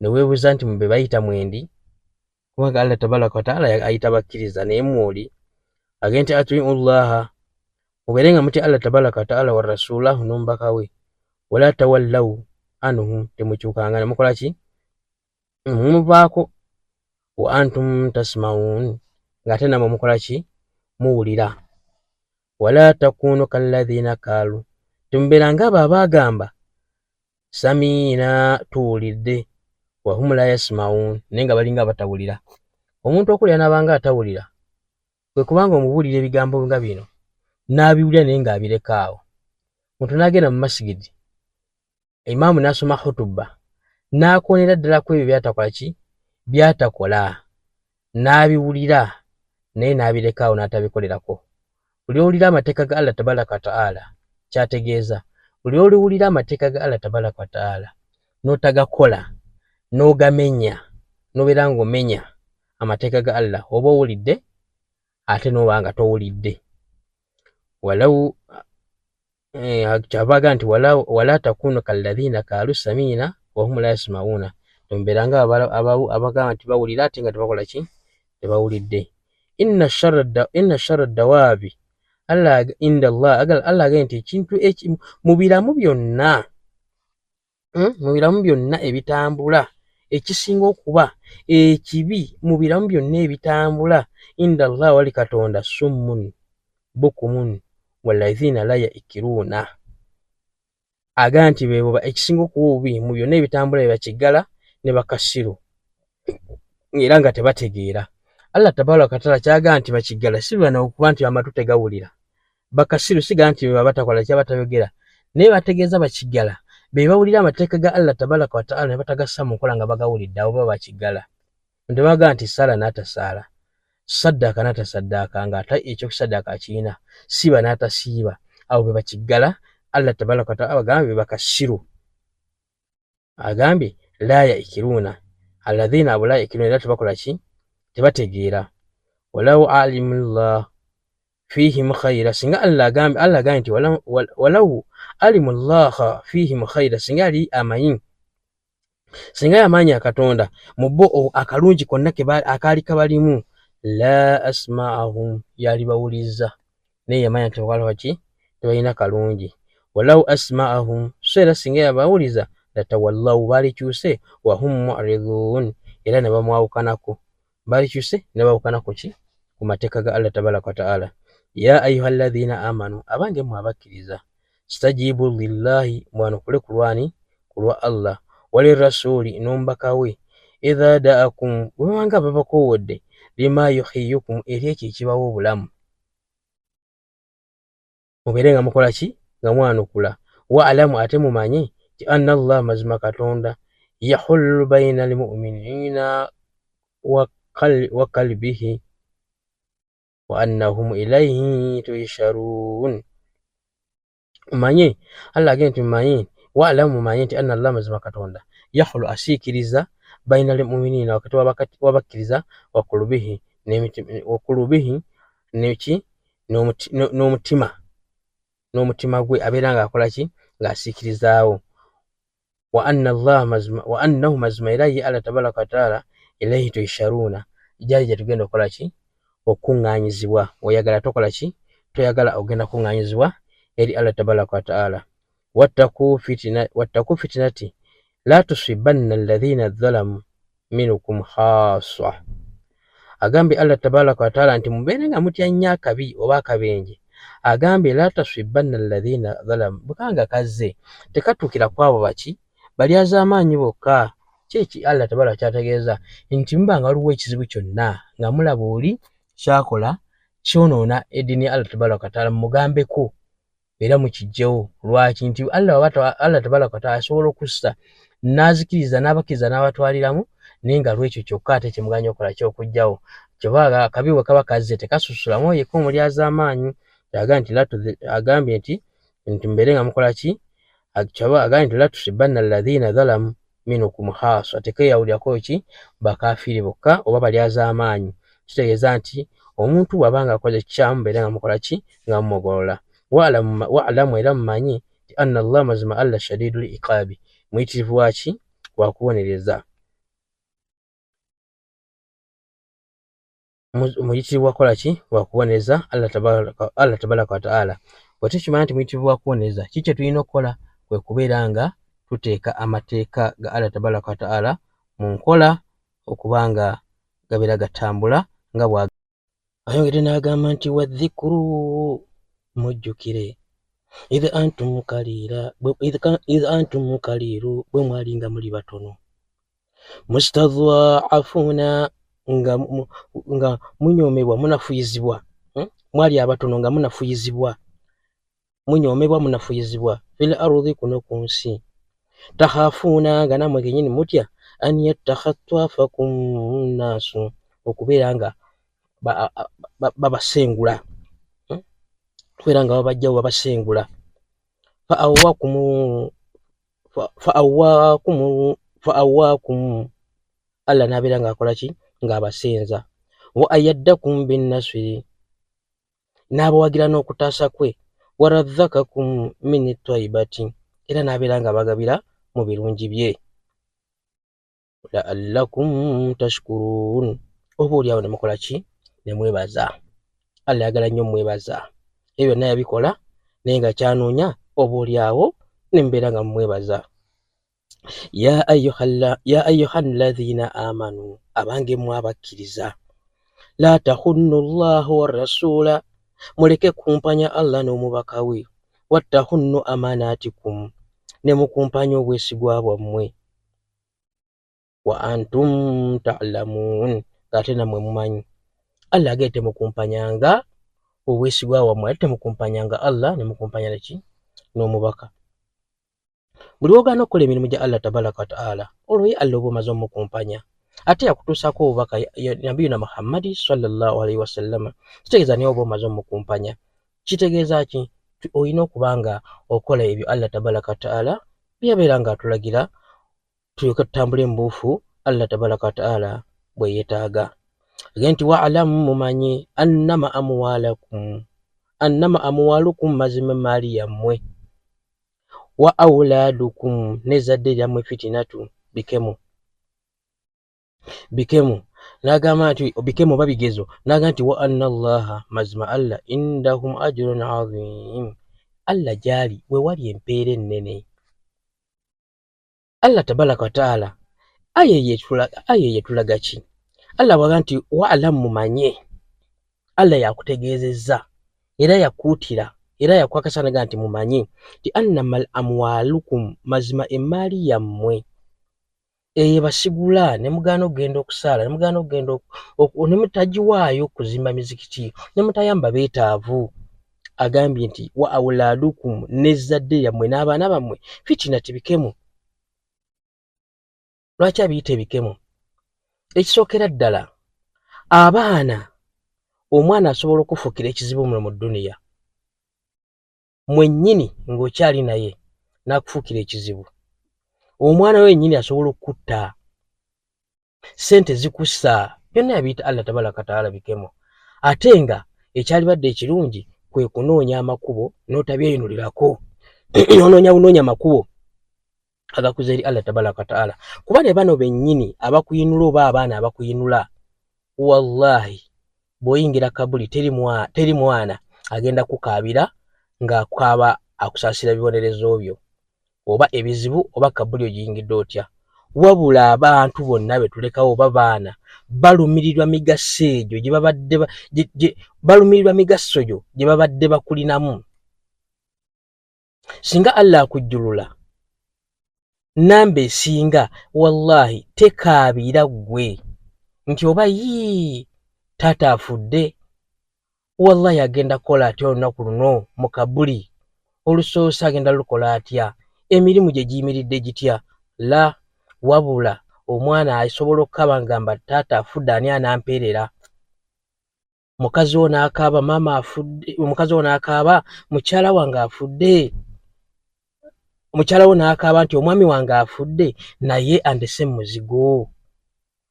ne weebuuza nti mube bayita mwendi, kubanga Allah tabaraka wa ta'ala ayita bakkiriza naye mwoli. Agambye nti atii'u llaha, mubeere nga mutya Allah tabaraka wa ta'ala, wa rasulahu, n'omubaka we, wala tawallaw anhum, temukyukanga ne mukola ki, mumuvaako. Wa antum tasma'un, ng'ate namwe mukola ki, muwulira. Wala takunu kalladhina kaalu, temubeera ng'abo abaagamba samiina, tuwulidde, wa hum la yasma'un, naye nga balinga abatawulira. Omuntu okulira n'abanga atawulira, kwe kubanga omubuulira ebigambo nga bino n'abiwulira naye ng'abirekaawo. Omuntu n'agenda mu masigidi, imaamu n'asoma hutuba, n'akoonera ddala ku ebyo byatakola ki, byatakola, n'abiwulira naye n'abirekaawo n'atabikolerako. Buli owulira amateeka ga Allah tabaraka wa ta'ala kyategeeza, buli owulira amateeka ga Allah tabaraka wa ta'ala n'otagakola, n'ogamenya, n'obeera ng'omenya amateeka ga Allah oba owulidde ate n'oba nga towulidde. Walau kyabaga nti wala takunu kalladhina kalu samina wa hum la yasmauna, tomberanga abagamba nti bawulira ate nga tebakola ki, tebawulidde. Inna sharra dawabi Allah inda Allah agambye nti ekintu mu biramu byonna ebitambula ekisinga okuba ekibi mu biramu byonna ebitambula inda Allah wali Katonda summun bukumun walladhina la yaikiruna, aga nti bebo ekisinga okuba obubi mu byonna ebitambula byebakiggala ne bakasiru era nga tebategeera. Allah tabaraka wa taala kyaga nti bakiggala si bana okuba nti amatu tegawulira, bakasiru siga nti beba batakola kya batabegera naye bategeeza bakiggala be bawulira amateeka ga Allah tabaraka wa taala ne batagassa mu nkola nga bagawulidde abo baba bakiggala. Ntebaga nti saala n'atasaala, saddaaka n'atasaddaaka nga ate ekyokusaddaaka akirina, siiba n'atasiiba, abo be bakiggala. Allah tabaraka wa taala abagambye be bakasiru, agambye la yaikiruna alladhina abo la yaikiruna era tebakola ki, tebategeera. Walau alimullah fihim khaira, singa Allah agambye nti walau alimullah fihim khaira, singa ali amanyi, singa yamanyi Katonda mu bo akalungi konna akaali kabalimu, la asma'ahum yali bawuliza, naye yamanya nti bakola ki, tebalina kalungi. Walau asma'ahum, so era singa yabawuliza latawallaw balikyuse wa hum mu'ridun, era ne bamwawukanako, balikyuse ne bawukanako ki, ku mateeka ga Allah tabaraka wa taala. Ya ayyuhalladhina amanu, abange mwe abakkiriza, stajibu lillahi, mwanukule kulwani kulwa Allah, wali rasuli n'omubaka we, idha da'akum, bwebanga babakowodde, lima yuhyikum, eri ekyo ekibawa obulamu, mubeere nga mukola ki, nga mwanukula. Wa alamu, ate mumanye ti anna Allah, mazima Katonda, yahullu bayna almu'minina wa kalbihi wa annahum ilayhi tusharun. Mumanye Allah agambye nti mumanye, wa alamu mumanye nti anna Allah, mazima Katonda, yahullu asiikiriza bayna almu'minina wakati wabakkiriza wa kulubihi neki n'omutima gwe abeera nga akola ki, ng'asiikirizaawo. Wa annahu mazima era ye Allah tabaraka wa taala ilayhi tusharuna, gyali gyetugenda okukola ki, okuŋŋaanyizibwa. Oyagala tokola ki, toyagala ogenda kuŋŋaanyizibwa eri Allah tabaraka wa taala. Wattaku fitinati la tusibanna alladhina dhalamu minkum khassa, agambye Allah tabaraka wa taala nti mubeere nga mutya nnyo akabi oba akabenje. Agambye la tusibanna alladhina dhalamu, bukanga kazze tekatuukira kwabo baki, balyazaamaanyi bokka. Kyeki Allah tabaraka kyategeeza nti mubanga waliwo ekizibu kyonna nga mulaba oli kyakola kyonoona eddiini ya Allah tabaraka wa taala, mugambeko era mukijjewo. Lwaki? Nti Allah tabaraka wa taala asobola okussa n'azikiriza n'abakkiriza n'abatwaliramu, naye nga lwekyo kyokka ate kyemuganya okukola ky'okugjawo. Kyova akabi bwe kaba kazze tekasusulamu yekka omulyazaamaanyi. Agambye nti mubeere nga mukola ki, agambye nti la tusibanna alladhina dhalamu minkum khassa, tekeyawulirako ki, bakafiiri bokka oba balyazaamaanyi. Kitegeeza nti omuntu bw'abanga akoze kikyamu mubeere nga mukola ki, nga mumugolola. Wa alamu era mumanyi ti anna Allah, mazima Allah, shadidul iqabi, muyitirivu waki, wakubonereza. Muyitirivu wakola ki, wakubonereza Allah tabaraka wa taala. Bwe tukimanya nti muyitirivu wakubonereza, ki kye tulina okukola? Kwe kubeera nga tuteeka amateeka ga Allah tabaraka wa taala mu nkola, okubanga gabeera gatambula nga bwa. Ayongedde n'agamba nti wadhikuru, mujjukire, idh antum kaliru, bwe mwali nga muli batono, mustadhafuna, nga munyoomebwa munafuyizibwa, mwali abatono nga munafuyizibwa, munyoomebwa munafuyizibwa, fil ardi, kuno ku nsi, takhafuna, nga namwe kenyini mutya, an yatakhatwafakum nnaasu, okubeera nga babasengula, okubeera nga babajjawo babasengula. Fa'awaakum, Allah n'abeera nga akola ki, ng'abasenza. Wa ayyaddakum binnasri, n'abawagira n'okutaasa kwe. Wa razzaqakum min at-tayyibati, era n'abeera ng'abagabira mu birungi bye. La'allakum tashkurun, oba oli awo ne mukola ki? Ne mwebaza. Allah ayagala nnyo mwebaza. Ebyo byonna yabikola naye nga kyanoonya oba oli awo ne mbeera nga mwebaza. Ya ayyuhal ladhina amanu, abange mmwe abakkiriza. La tahunnu Allaha wa rasula, muleke kumpanya Allah n'omubaka we. Wattahunnu amanatikum, ne mukumpanya obwesigwa bwammwe. Wa antum ta'lamun, ate nammwe mumanyi. Allah agete mukumpanyanga obwesigwa bwammwe, ate mukumpanyanga Allah ne mukumpanya neki? N'omubaka. Buli wogaana okukola emirimu gya Allah tabaraka wa ta'ala, olwo ye Allah oba omaze omukumpanya. Ate yakutuusaako obubaka nabiyuna Muhammadi sallallahu alaihi wasallam, kitegeeza naye oba omaze omukumpanya. Kitegeeza ki? Olina okuba nga okola ebyo Allah tabaraka wa ta'ala byabeera nga atulagira, tulyoke tutambule mu buufu Allah tabaraka wa ta'ala bwe yeetaaga. Nti wa'lamu, mumanye, annama amwalukum, mazima maali yammwe, wa awlaadukum, n'ezzadde lyammwe, fitinatu, bikemu. N'agamba nti bikemu oba bigezo. N'agamba nti wa anna Allaha, mazima Allah, indahum ajrun azim, Allah gyali we wali empeera ennene. Allah tabaraka wa ta'ala aye yetulaga ki? Allah bw'agamba nti wa'lamu, mumanye, Allah yakutegeezezza era yakuutira era yakwakasa naga nti mumanye nti annamal amwalukum, mazima emmaali yammwe basigula ne mugaana okugenda okusaala, ne mugaana okugenda ne mutagiwaayo kuzimba mizikiti, ne mutayamba beetaavu. Agambye nti wa awlaadukum, n'ezzadde lyammwe n'abaana bammwe, fitinati, bikemu. Lwaki abiyita ebikemu? Ekisookera ddala, abaana, omwana asobola okufuukira ekizibu muno mu dduniya. Mwennyini ng'okyali naye n'akufuukira ekizibu. Omwana wennyini asobola okutta, sente zikussa, byonna yabiyita Allah tabaraka wa ta'ala bikemu. Ate nga ekyalibadde ekirungi kwe kunoonya amakubo n'otabyeyinulirako onoonya amakubo agakuza eri Allah tabaraka wa ta'ala. Kuba ne bano bennyini abakuyinula oba abaana abakuyinula, wallahi bw'oyingira kabuli teri mwana agenda kukaabira ng'akaaba akusaasira bibonerezo byo oba ebizibu oba kabuli ogiyingidde otya. Wabula abantu bonna be tulekawo oba baana balumirirwa migaso egyo gye babadde bakulinamu. Singa Allah akujjulula namba esinga, wallahi tekaabira ggwe nti oba taata afudde, wallahi agenda kukola atya olunaku luno mu kabuli, olusoose agenda lukola atya, emirimu gye giyimiridde gitya. La, wabula omwana asobola okukaba ngamba taata afudde, ani anampeerera? Mukazi wo n'akaaba maama afudde, omukazi wo n'akaaba mukyala wange afudde, mukyala wo n'akaaba nti omwami wange afudde, naye andese muzigo,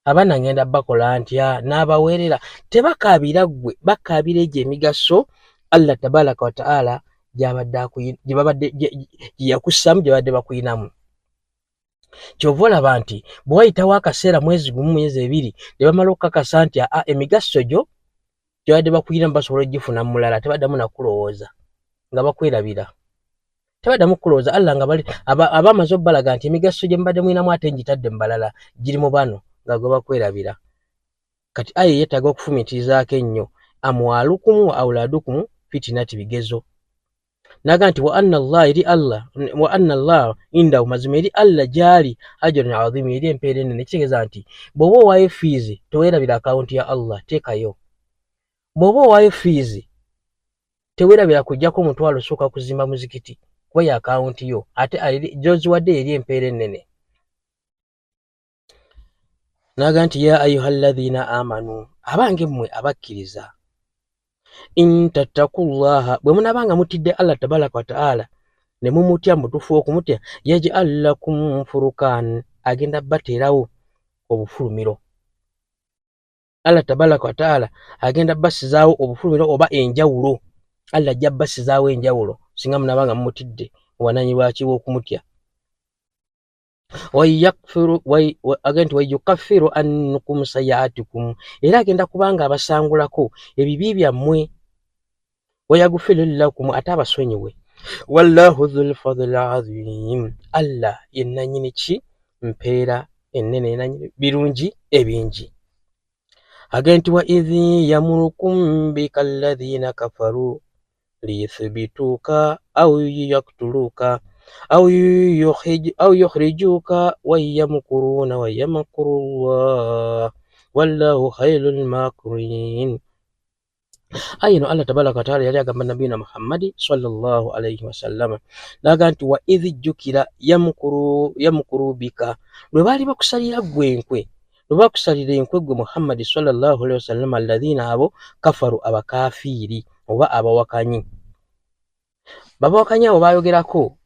abaana ngenda bakola ntya? N'abaweerera. Tebakaabira ggwe, bakaabira egyo emigaso Allah tabaraka wa ta'ala gye yakussamu, gye babadde bakuyinamu. Kyova olaba nti bwe wayitawo akaseera, mwezi gumu, myezi ebiri, ne bamala okukakasa nti emigaso gyo gye babadde bakuyinamu basobola ogifuna mulala, tebaddamu nakulowooza nga bakwerabira. Tebaddamu kulowooza Allah nga abamaze obbalaga nti emigaso gye mubadde mulinamu ate ngitadde mu balala giri mu bano nga gwe bakwerabira. Kati aye yeetaaga okufumiitirizaako ennyo, amwalukum wa awlaadukum fitinati, bigezo. Naga nti wa anna Allah indahu, mazima eri Allah gyali ajrun azim, eri empeera ennene. Kitegeeza nti bw'oba owaayo fiizi teweerabira akawunti ya Allah, teekayo. Bw'oba owaayo fiizi teweerabira kujjako omutwalo osooka kuzimba muzikiti, kuba ya akawunti yo, ate gy'oziwadde eri empeera ennene. Naga nti ya ayyuhal ladhina amanu, abange mmwe abakkiriza, in tattaqullaha, bwe munabanga mutidde Allah tabaraka wa ta'ala ne mumutya mutufu okumutya, yaj'al lakum furukan, agenda bateerawo obufulumiro. Allah tabaraka wa taala agenda bassizaawo obufulumiro oba enjawulo. Allah ajja bassizaawo enjawulo singa munabanga mumutidde wananyi bwaki bw'okumutya. Agenti wayukaffiru annukum sayi'atikum, era agenda kubanga abasangulako ebibi byammwe. Wayaghfiru lakum, ate abasonyiwe. Wallahu dhul fadli azim, Allah ye nannyini ki mpeera ennene, nannyini birungi ebingi. Agenti wa idhi yamurukum bika alladhina kafaru liyuthbituka au yaktuluka au yukhrijuka wa yamkuruna wa yamkuru Allah wallahu khairul makirin. Ayino Allah tabaraka wa taala yali agamba nabiyina Muhammadi sallallahu alayhi wasallam naga nti wa idhi jukira yamkuru bika, lwe baali bakusalira gwe enkwe, lwe bakusalira enkwe gwe Muhammadi sallallahu alayhi wasallam alladhina abo kafaru abakafiri oba abawakanyi. Babawakanyi abo bayogerako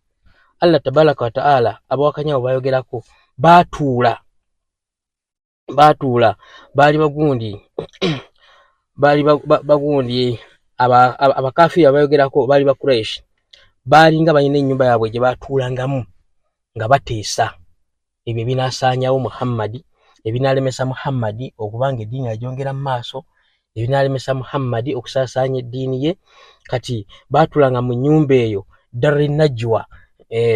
Allah tabaraka wa taala, abawakanyi abo bayogerako batuula baali bagundi baali bagundi abakafiri abayogerako baali bakureishi, baali nga balina ennyumba yaabwe gye batuulangamu nga bateesa ebyo ebinaasaanyawo Muhammadi, ebinaalemesa Muhammadi okubanga eddiini agyongera mu maaso, ebinaalemesa Muhammadi okusaasaanya eddiini ye. Kati baatuulanga mu nnyumba eyo Darri Najwa,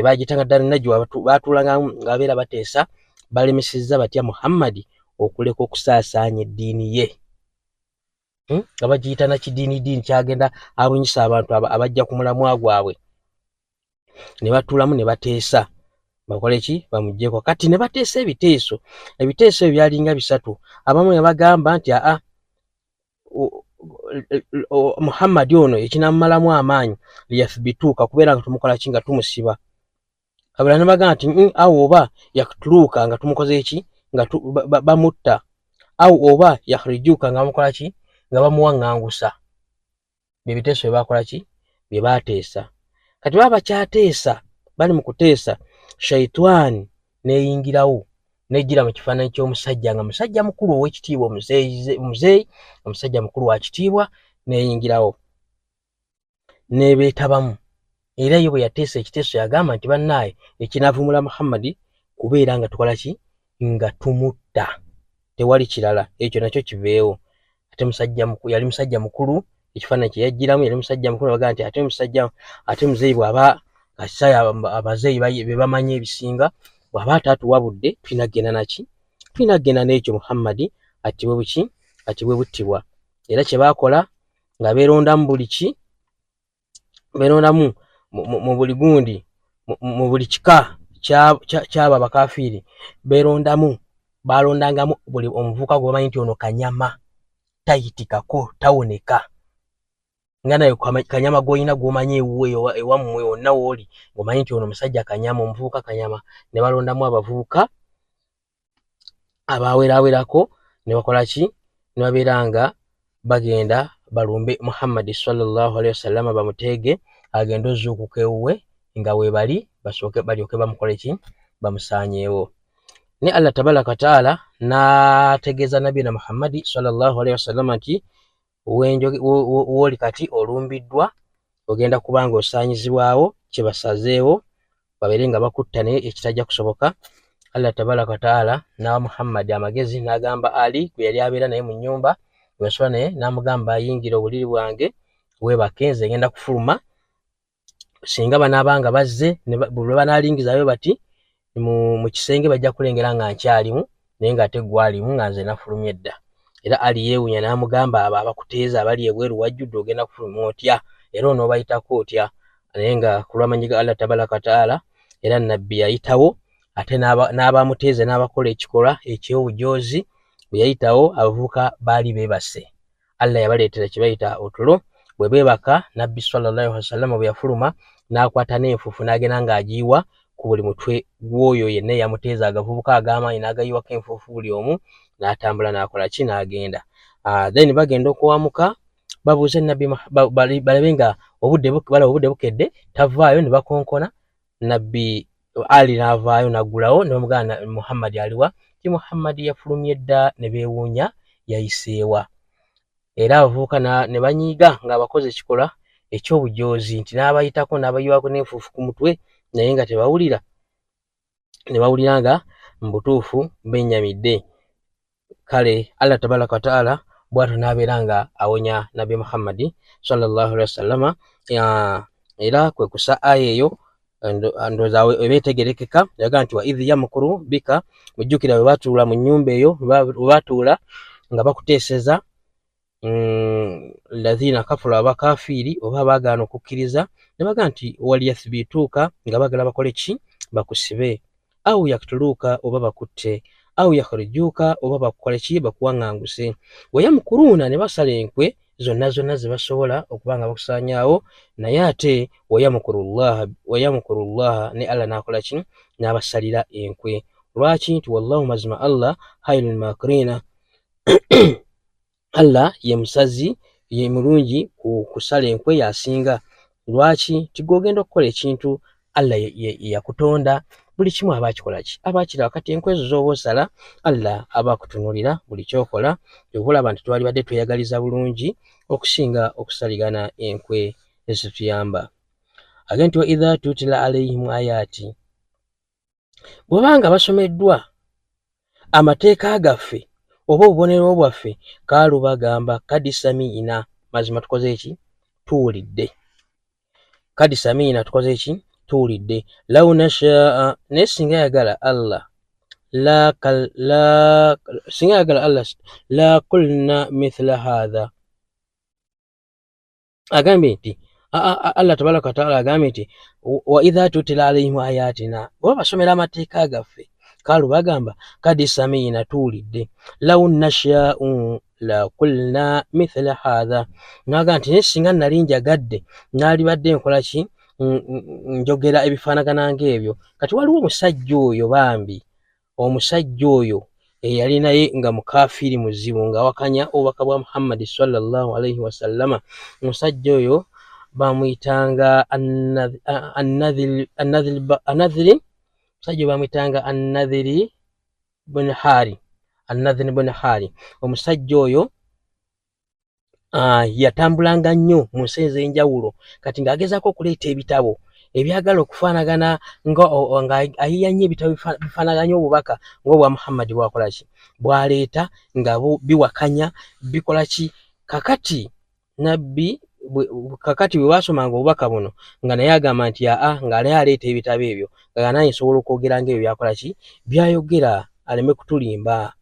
bagitanga Darri Najwa, baatuulangamu nga babeera bateesa balemesezza batya Muhammadi okuleka okusaasaanya eddiini ye. Nga bagiyita na kidiini kyagenda abunyisa abantu abajja ku mulamwa gwabwe, ne batuulamu ne bateesa bakole ki, bamuggyeko. Kati ne bateesa ebiteeso ebyo byalinga bisatu. Abamu ne bagamba nti Muhammadi ono ekinamumalamu amaanyi liyathbituka, kubeera nga tumukola ki, nga tumusiba. Kabula ne bagamba nti awo oba yakutuluka nga tumukoze ki, nga bamutta, awo oba yakhrijuka nga bamukola ki, nga bamuwaŋŋangusa. Bye biteeso bye bakola ki, bye bateesa. Kati baba bakyateesa, bali mu kuteesa, shaitani neyingirawo nejjira mu kifaananyi ky'omusajja, nga musajja mukulu ow'ekitiibwa, omuzeeyi, omusajja mukulu wa kitiibwa, neyingirawo nebeetabamu. Era yo bwe yateesa ekiteeso yagamba nti bannaaye ekinaavumula Muhammadi kubeera nga tukola ki, nga tumutta, tewali kirala, ekyo nakyo kiveewo. Ate yali musajja mukulu, ekifaananyi kye yajjiramu yali musajja mukulu. Baga nti ate muzeeyi bw'aba kasaya abazeeyi be bamanyi ebisinga, bw'aba ataatuwa budde twinagenda naki, twinagenda n'ekyo Muhammadi atibwe buki, atibwe buttibwa. Era kye baakola nga beerondamu buli ki, beerondamu mu buli gundi, mu buli kika ky'abo abakafiiri, balondangamu buli omuvubuka gwe bamanyi nti ono kanyama tayitikako, tawoneka. Nga nayo kanyama g'olina gw'omanyi ewammwe wonna w'oli, ng'omanyi nti ono musajja kanyama, omuvubuka kanyama. Ne balondamu abavubuka abawerawerako, ne bakola ki, ne babeera nga bagenda balumbe Muhammadi sallallahu alayhi wasallam, bamuteege agenda ozuukuka ewuwe nga weebali balyoke bamukole ki, bamusaanyeewo. Ne Allah tabaraka wa taala n'ategeeza nabiyina Muhammadi sallallahu alayhi wasallam nti woli kati olumbiddwa, ogenda kubanga osaanyizibwawo, kye basazeewo babeere nga bakutta, naye ekitajja kusoboka. Allah tabaraka wa taala n'awa Muhammadi amagezi, n'agamba Ali gwe yali abeera naye mu nnyumba wesula naye, n'amugamba ayingira obuliri bwange weebake, nze ngenda kufuluma. Singa banaabanga bazze bwe banaalingizayo bati mu kisenge bajja kulengera nga nkyalimu, naye ng'ate gwalimu nga nze nafulumye dda. Era Ali yeewunya n'amugamba abo abakuteeza abali ebweru wajjudde ogenda kufuluma otya, era onoobayitako otya? Naye nga ku lw'amanyi ga Allah tabaraka wa taala, era nabbi yayitawo, ate n'abamuteeze n'abakola ekikolwa eky'obujoozi bwe yayitawo, abavubuka baali beebase. Allah yabaleetera kye bayita otulo. Bwe beebaka, nabbi sallallahu alayhi wasallam bwe yafuluma n'akwata n'enfuufu n'agenda ng'agiyiwa ku buli mutwe gw'oyo yenna yamuteeza agavubuka ag'amaanyi, n'agayiwako enfuufu buli omu, n'atambula n'akola ki, n'agenda. Then bagenda okuwamuka babuuze nabbi balabe nga obudde bukedde, tavaayo, ne bakonkona. Nabbi Ali n'avaayo n'aggulawo, ne bamugamba Muhammadi aliwa? Ti Muhammadi yafulumye dda. Ne beewuunya, yayiseewa. Era abavubuka ne banyiiga ng'abakoze ekikolwa eky'obujoozi nti n'abayitako n'abayiwako n'enfuufu ku mutwe naye nga tebawulira, ne bawulira nga mu butuufu bennyamidde. Kale Allah tabaraka wa ta'ala bw'atyo n'abeera nga awonya Nabi Muhammad sallallahu alaihi wasallama. Era kwe kusa aya eyo ndowooza eba etegerekeka, yaga nti wa idh yamkuru bika, mujjukira bwe batuula mu nnyumba eyo, bwe batuula nga bakuteeseza lazina kafaru abakafiiri oba baagaana okukkiriza, ne baga nti waliyathbituuka, nga bagala bakole ki? Bakusibe, au yaktuluuka oba bakutte, au yakhrijuuka oba bakukole ki? Bakuwaŋŋanguse. Wayamkuruuna ne basala enkwe zonna ze basobola okuba nga bakusaanyaawo, naye ate wayamkurullaha ne Allah n'akola ki? N'abasalira enkwe. Lwaki? Nti wallahu mazima Allah khayrul makirina, Allah ye musazi, ye mulungi ku kusala enkwe yasinga. Lwaki? Nti gw'ogenda okukola ekintu Allah yakutonda, buli kimu aba akikola ki? Aba akiraba. Kati enkwe ezo z'oba osala Allah aba akutunuulira buli kyokola, olaba nti twalibadde tweyagaliza bulungi okusinga okusaligana enkwe ezituyamba. Age nti wa idha tutila alaihim ayati, bw'obanga basomeddwa amateeka gaffe oba obubonero bwaffe, kaalu bagamba kadi samiina, mazima tukoze eki? Tuwulidde. Kadi samiina, tukoze eki? Tuwulidde. Law nashaa, naye singa yagala Allah la kulna mithla hadha. Agambye nti Allah tabaraka wa ta'ala agambye nti wa idha tutila alaihim ayatina, bwe basomera amateeka gaffe, kaalu bagamba kadi samiina, tuwulidde. Law nashaa'u la kulna mithla hadha, naga nti naye singa nali njagadde nalibadde nkola ki? Njogera ebifaanagana ng'ebyo. Kati waliwo omusajja oyo bambi, omusajja oyo eyali naye nga mukafiiri muzibu, nga wakanya obubaka bwa Muhammad sallallahu alaihi wasallama. Omusajja oyo bamuyitanga An-Nadhiri, omusajja bamuyitanga An-Nadhiri bin Hari. Omusajja oyo yatambulanga nnyo mu nsi ez'enjawulo, kati ng'agezaako okuleeta ebitabo ebyagala okufaanagana nga ayiyanye ebitabo bifaanaganya obubaka ng'obwa Muhammad bwakola ki? Bwaleeta nga biwakanya bikola ki? Kakati nabbi bwe basomanga obubaka buno nga naye agamba nti nga naye aleeta ebitabo ebyo nga naye nsobola okwogera ng'ebyo byakola ki? Byayogera, aleme kutulimba.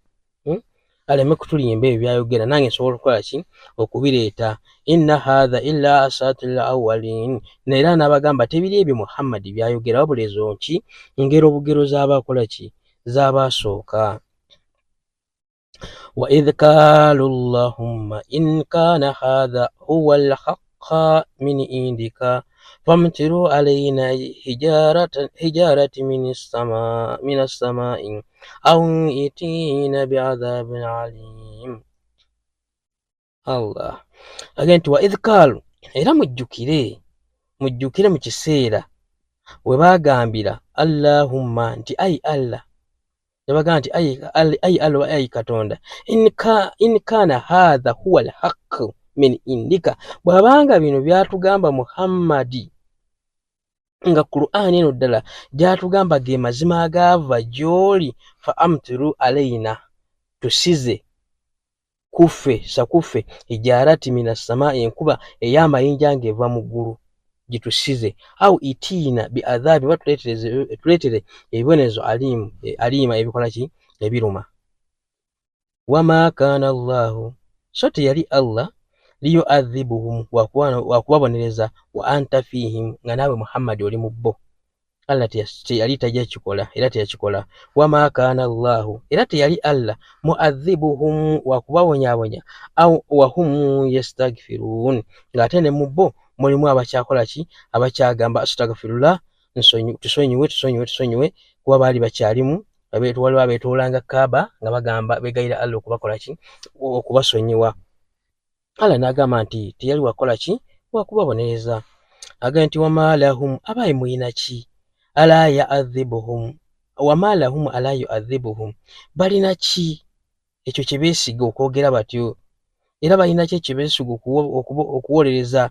Aleme kutulimba ebyo byayogera, nange nsobola okukola ki? Okubireeta. Inna hadha illa asatirul awwalin, era n'abagamba tebiri ebyo Muhammad byayogera, wabula ezo nki? Ngero bugero z'abakola ki? Z'abasooka. Wa idh qalu Allahumma in kana hadha huwa al-haqqa min indika famtiru alayna hijaratan min as-samai aw itina bi'adhabin alim. Allah agenda nti wa idh qalu, era mujjukire mu kiseera we bagambira Allahumma, nti ayi Allah, ne bagamba nti ayi Allah, ayi Katonda, in kana hadha huwa al-haqq min indika, bw'abanga bino byatugamba Muhammadi nga Qur'an eno ddala gyatugamba ge mazima agaava gy'oli, fa amtiru alayna, tusize kuffe sakuffe hijarati minas samai, enkuba ey'amayinja ng'eva mu ggulu gitusize, au itiina bi adhabi, tuleetere ebibonezo alima ebikola ki? Ebiruma. Wama kana Allahu, so teyali Allah, liyuadhibuhum, wakubabonereza, wa anta fihim, nga naawe Muhammad oli mu bo. Allah teyali tajja kikola, era teyakikola. Wama kana Allahu, era teyali Allah, muadhibuhum, wakubabonyabonya, au wahum yastaghfirun, ng'ate ne mu bo mulimu abakyakola ki? Abakyagamba astaghfirullah, tusonyiwe, kuba baali bakyalimu waliwo abeetoolanga Kaaba nga bagamba begayira Allah okubakola ki? Okubasonyiwa. Allah n'agamba nti teyali wakola ki? Wakubabonereza. Agamba nti wama lahum, abayi muyina ki? Ala yu'adhibuhum, wama lahum ala yu'adhibuhum, balina ki? ekyo kye beesiga okwogera batyo, era balina ki ekyebeesiga okuwolereza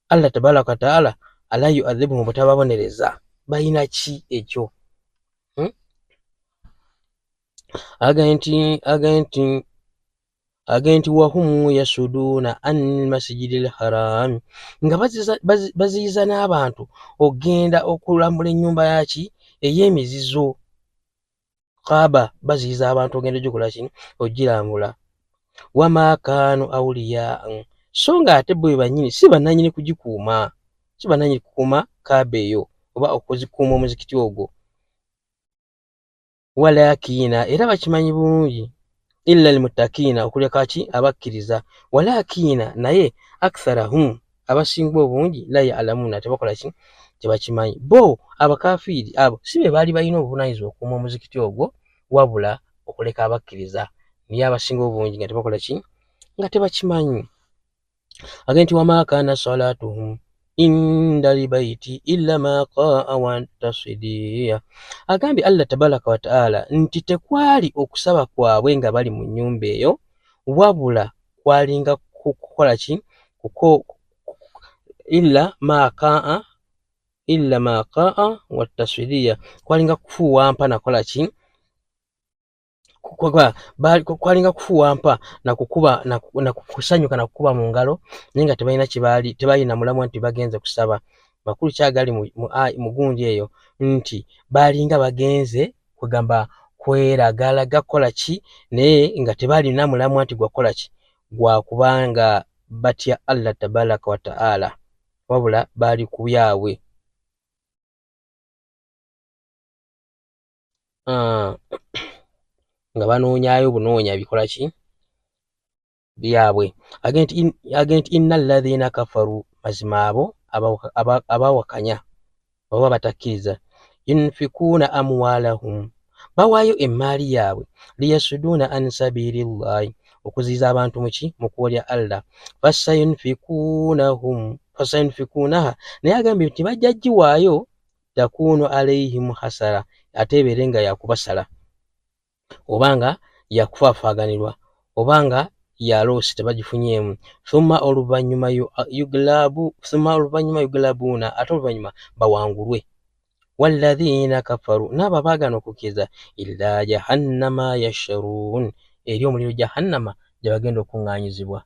Allah tabaraka wa taala ala yuadhibuhum butababonereza. Balina ki ekyo? agenti wahumu yasuduuna an masjidil haram, nga baziyiza n'abantu ogenda okulambula ennyumba yaki ey'emizizo. Kaaba baziyiza abantu ogenda ogikola ki? Ogirambula. Wama kaanu awuliya, so nga ate bo banyini si bannanyini kugikuuma, si bannanyini kukuuma Kaaba eyo oba okuzikuuma omuzikiti ogwo. Walakiina, era bakimanyi bulungi, illa almuttakiina, okuleka ki? Abakkiriza. Walakiina, naye aktharahum, abasinga obungi, la ya'lamuuna, tebakola ki? Tebakimanyi. Bo abakafiiri abo si be baali balina obuvunaanyizibwa okukuuma omuzikiti ogwo, wabula okuleka abakkiriza. Niye abasinga obungi nga tebakola ki? Nga tebakimanyi. Agenti wama kaana salaatuhum inda libaiti illa ma qaa wa tasdiya. Agambye Allah tabaraka wa taala nti tekwali okusaba kwabwe nga bali mu nnyumba eyo, wabula kwalinga kukola ki? illa ma qaa wa tasdiya, kwalinga kufuuwampa nakola ki? Kwalinga kufuuwampa nakusanyuka nakukuba mu ngalo, naye nga tebalina tebalina mulamwa nti bagenze kusaba. Makulu kyagali mu gundi eyo nti balinga bagenze kugamba kweragalaga kukola ki, naye nga tebalina mulamwa nti gwakola ki? Gwakubanga batya Allah tabaraka wa taala, wabula bali ku byabwe. Nga banoonyayo bunoonya bikola ki? Byabwe. Agenti inna alladhina kafaru, mazima abo abawakanya oba batakkiriza, yunfikuuna amwalahum, bawaayo emmaali yaabwe, liyasuduuna an sabilillahi, okuziyiza abantu muki? Mu kkubo lya Allah. Fasayunfikuunaha, naye agambye nti bajja giwaayo, takuunu alaihim hasara, ate ebeere nga yakubasala, obanga yakufaafaganirwa, obanga yaloosi tebagifunyeemu. Thumma oluvannyuma yuglabuuna, ate oluvannyuma bawangulwe. Walladhiina kafaru, n'abo abaagana okukkiriza, illa jahannama yasharuun, eri omuliro jahannama gye bagenda okuŋŋaanyizibwa.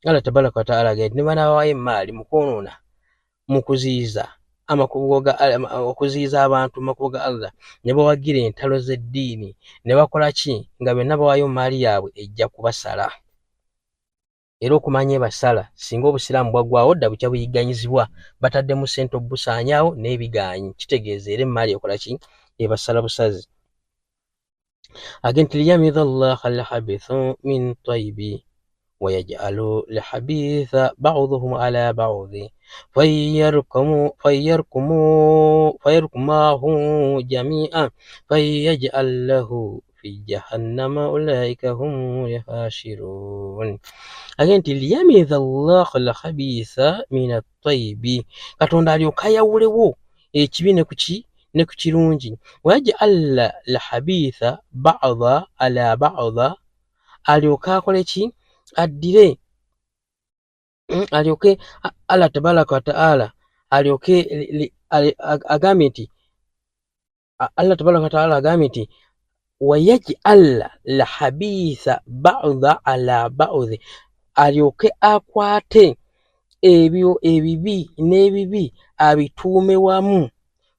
Allah tabaraka wa taala agambye ne banabawaayo emmaali mu kwonoona, mu kuziyiza okuziyiza abantu mu makubo ga Allah, ne bawagira entalo z'eddiini, ne bakola ki? Nga byonna bawaayo maali yaabwe, ejja kubasala. Era okumanya ebasala, singa obusiraamu bwaggwaawo dda bukya buyigganyizibwa, bataddemu ssente obusaanyaawo n'ebigaanyi, kitegeeza era emmaali ekola ki? Ebasala busazi. Agenti liyamiza Allah alhabithu min tayyibi wa yaj'alu alhabitha ba'dhuhum ala ba'dhi fayarkumahu jami'an fayaj'al lahu fi jahannama ulaika humul khasirun. Agenti liyamiza Allah alhabitha min at-tayyibi, Katonda alyoka ayawulewo ekibi ne ku kirungi. Wayaj'al alhabitha ba'dha ala ba'dha, alyoka akole ki? Addire, alyoke Allah tabaraka wa taala alyoke agambye nti Allah tabaraka wa taala agambye nti wayaj'al alhabitha ba'dha ala ba'dhi, alyoke akwate ebyo ebibi n'ebibi abituume wamu,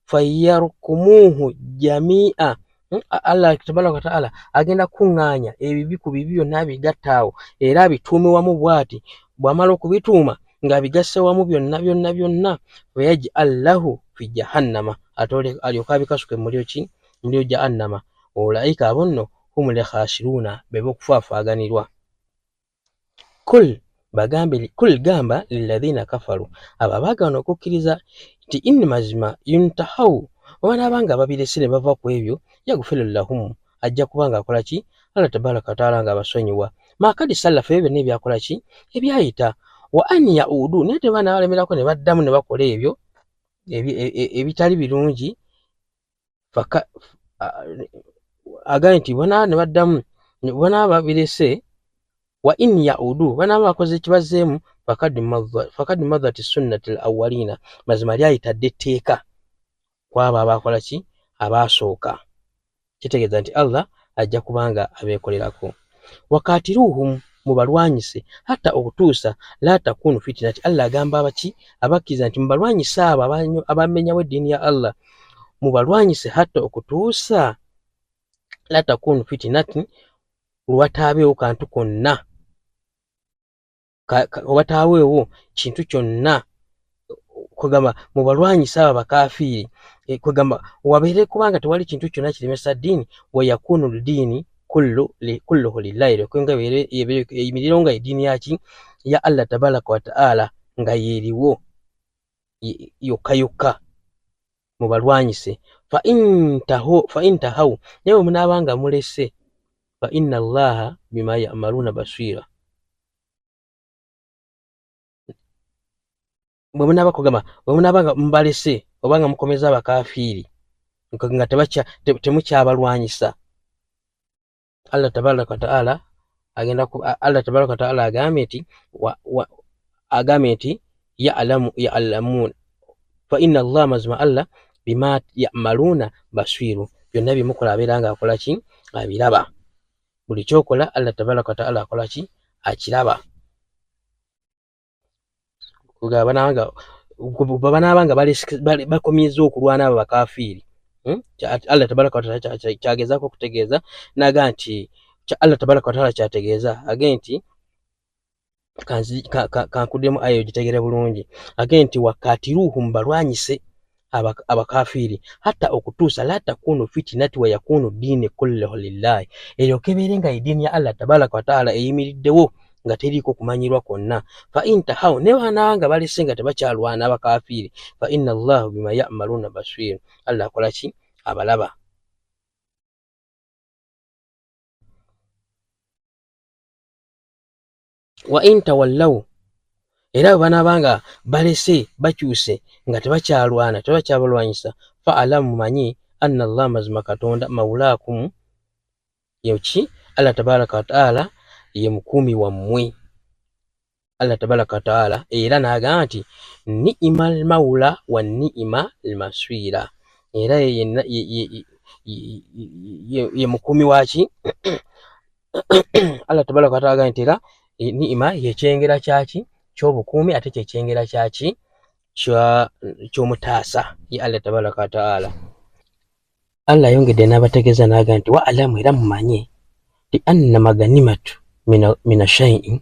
fayarkumuhu jami'a. Allah tabaraka wa taala agenda kuŋŋaanya ebibi ku bibi byonna abigattaawo, era abituume wamu bw'ati. Bw'amala okubituuma ng'abigasse wamu byonna, wayaj'al lahu fi jahannama, alyoke abikasuke mu muliro jahannama. Ulaika abo nno humul khasiruuna, be b'okufaafaganirwa. Kul gamba lilladhina kafaru, abo abaagaana okukkiriza, nti inni mazima yuntahawu, bw'abanaabanga babirese ne bava ku ebyo, yaghfiru lahum, ajja kubanga akola ki? Allah tabaraka wa taala nga abasonyiwa. Makadi salafa, ebyo byonna ebyakola ki? Ebyayita. Wa an yaudu, naye tebanabalemerako ne baddamu ne bakola ebyo ebitali birungi. Agambye nti bona ne baddamu banaaba birese wa in yaudu banaaba bakoze ekibazeemu fakad madhat sunnati al awwalina mazima lyayitadde etteeka kwabo abakola ki abaasooka kitegeeza nti Allah ajja kubanga abeekolerako wakatiruhum mubalwanyise hatta okutuusa la takunu fitinati Allah agamba abaki abakkiriza nti mubalwanyise abo abamenyawo eddiini ya Allah mubalwanyise hatta okutuusa la takunu fitinati lwataabeewo kantu konna wataaweewo kintu kyonna kwegamba mubalwanyise abo abakafiiri kwegamba wabeere kubanga tewali kintu kyonna kiremesa ddiini wayakunu ldiini kulluhu lillahi lwekenga eyimiriro nga eddiini yaki ya Allah tabaraka wa ta'ala nga yeeriwo yokka yokka mubalwanyise fa intahaw naye munaabanga mulese fa inna Allaha bima ya'maluna basira bwe munaabanga mubalese obanga mukomeza abakafiiri nga temukyabalwanyisa Allah tabaraka wa ta'ala agambye nti ya'lamun fa inna Allah mazima Allah bima ya'maluna basiru byonna byemukola abeera nga akola ki abiraba buli kyokola Allah tabaraka wa ta'ala akola ki akiraba banaabanga bakomyeza okulwana abo bakafiiri Allah tabaraka wa ta'ala kyagezaako okutegeeza naga nti Allah tabaraka wa ta'ala kyategeeza age nti kankuddemu ayo gitegere bulungi age nti wakatiruhum balwanyise abakafiiri hatta okutuusa la takunu fitinati wa yakunu ddiini kulluhu lillahi eryoke ebeere nga eddiini ya Allah tabaraka wa ta'ala eyimiriddewo nga teriiko kumanyirwa kwonna fa intahaw ne banaabanga balese nga tebakyalwana abakafiiri fa inna Allahu bima ya'maluna basir Allah akola ki abalaba wa intawallaw era bwe banaabanga balese bakyuse nga tebakyalwana tebakyabalwanyisa fa alamu manyi anna Allah mazima katonda mawlaakum yoki Allah tabaraka wa ta'ala ye mukuumi wammwe Allah tabaraka wa ta'ala era n'agamba nti ni'ima al-mawla wa ni'ima al-maswira era ye mukuumi waki Allah tabaraka wa ta'ala nti era ni'ima yekyengera kyaki kyobukuumi ate kyekyengera kyaki kyomutaasa ye Allah tabaraka wa ta'ala Allah yongedde n'abategeeza n'agamba nti wa alamu era mumanye ti anna maganimatu mina shay'in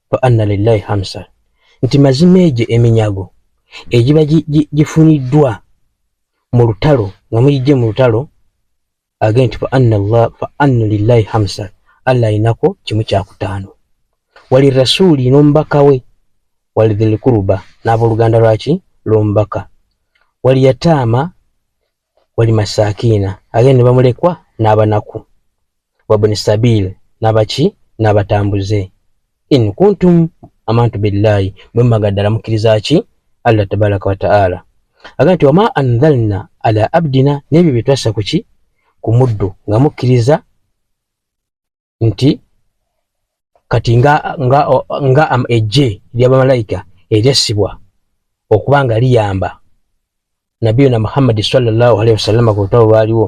fa anna lillahi hamsa nti mazima egyo eminyago egiba gifuniddwa mu lutalo nga muyijje mu lutalo agenda nti fa anna lillahi hamsa Allah ayinako kimu kyakutaano wali rasuuli n'omubaka we wali dhil kuruba n'abooluganda lwaki lw'omubaka wali yataama wali masakina agenda ne bamulekwa n'abanaku wabuni sabil n'abaki n'abatambuze in kuntum amantu billahi bwe magaddala mukkiriza ki Allah tabaraka wa ta'ala agamba nti wama anzalna ala abdina n'ebyo bye twassa ku ki ku muddu nga mukkiriza nti kati nga ejje ly'abamalayika eryassibwa okuba nga liyamba nabiyuna Muhammad sallallahu alaihi wasallam ku lutalo lwaliwo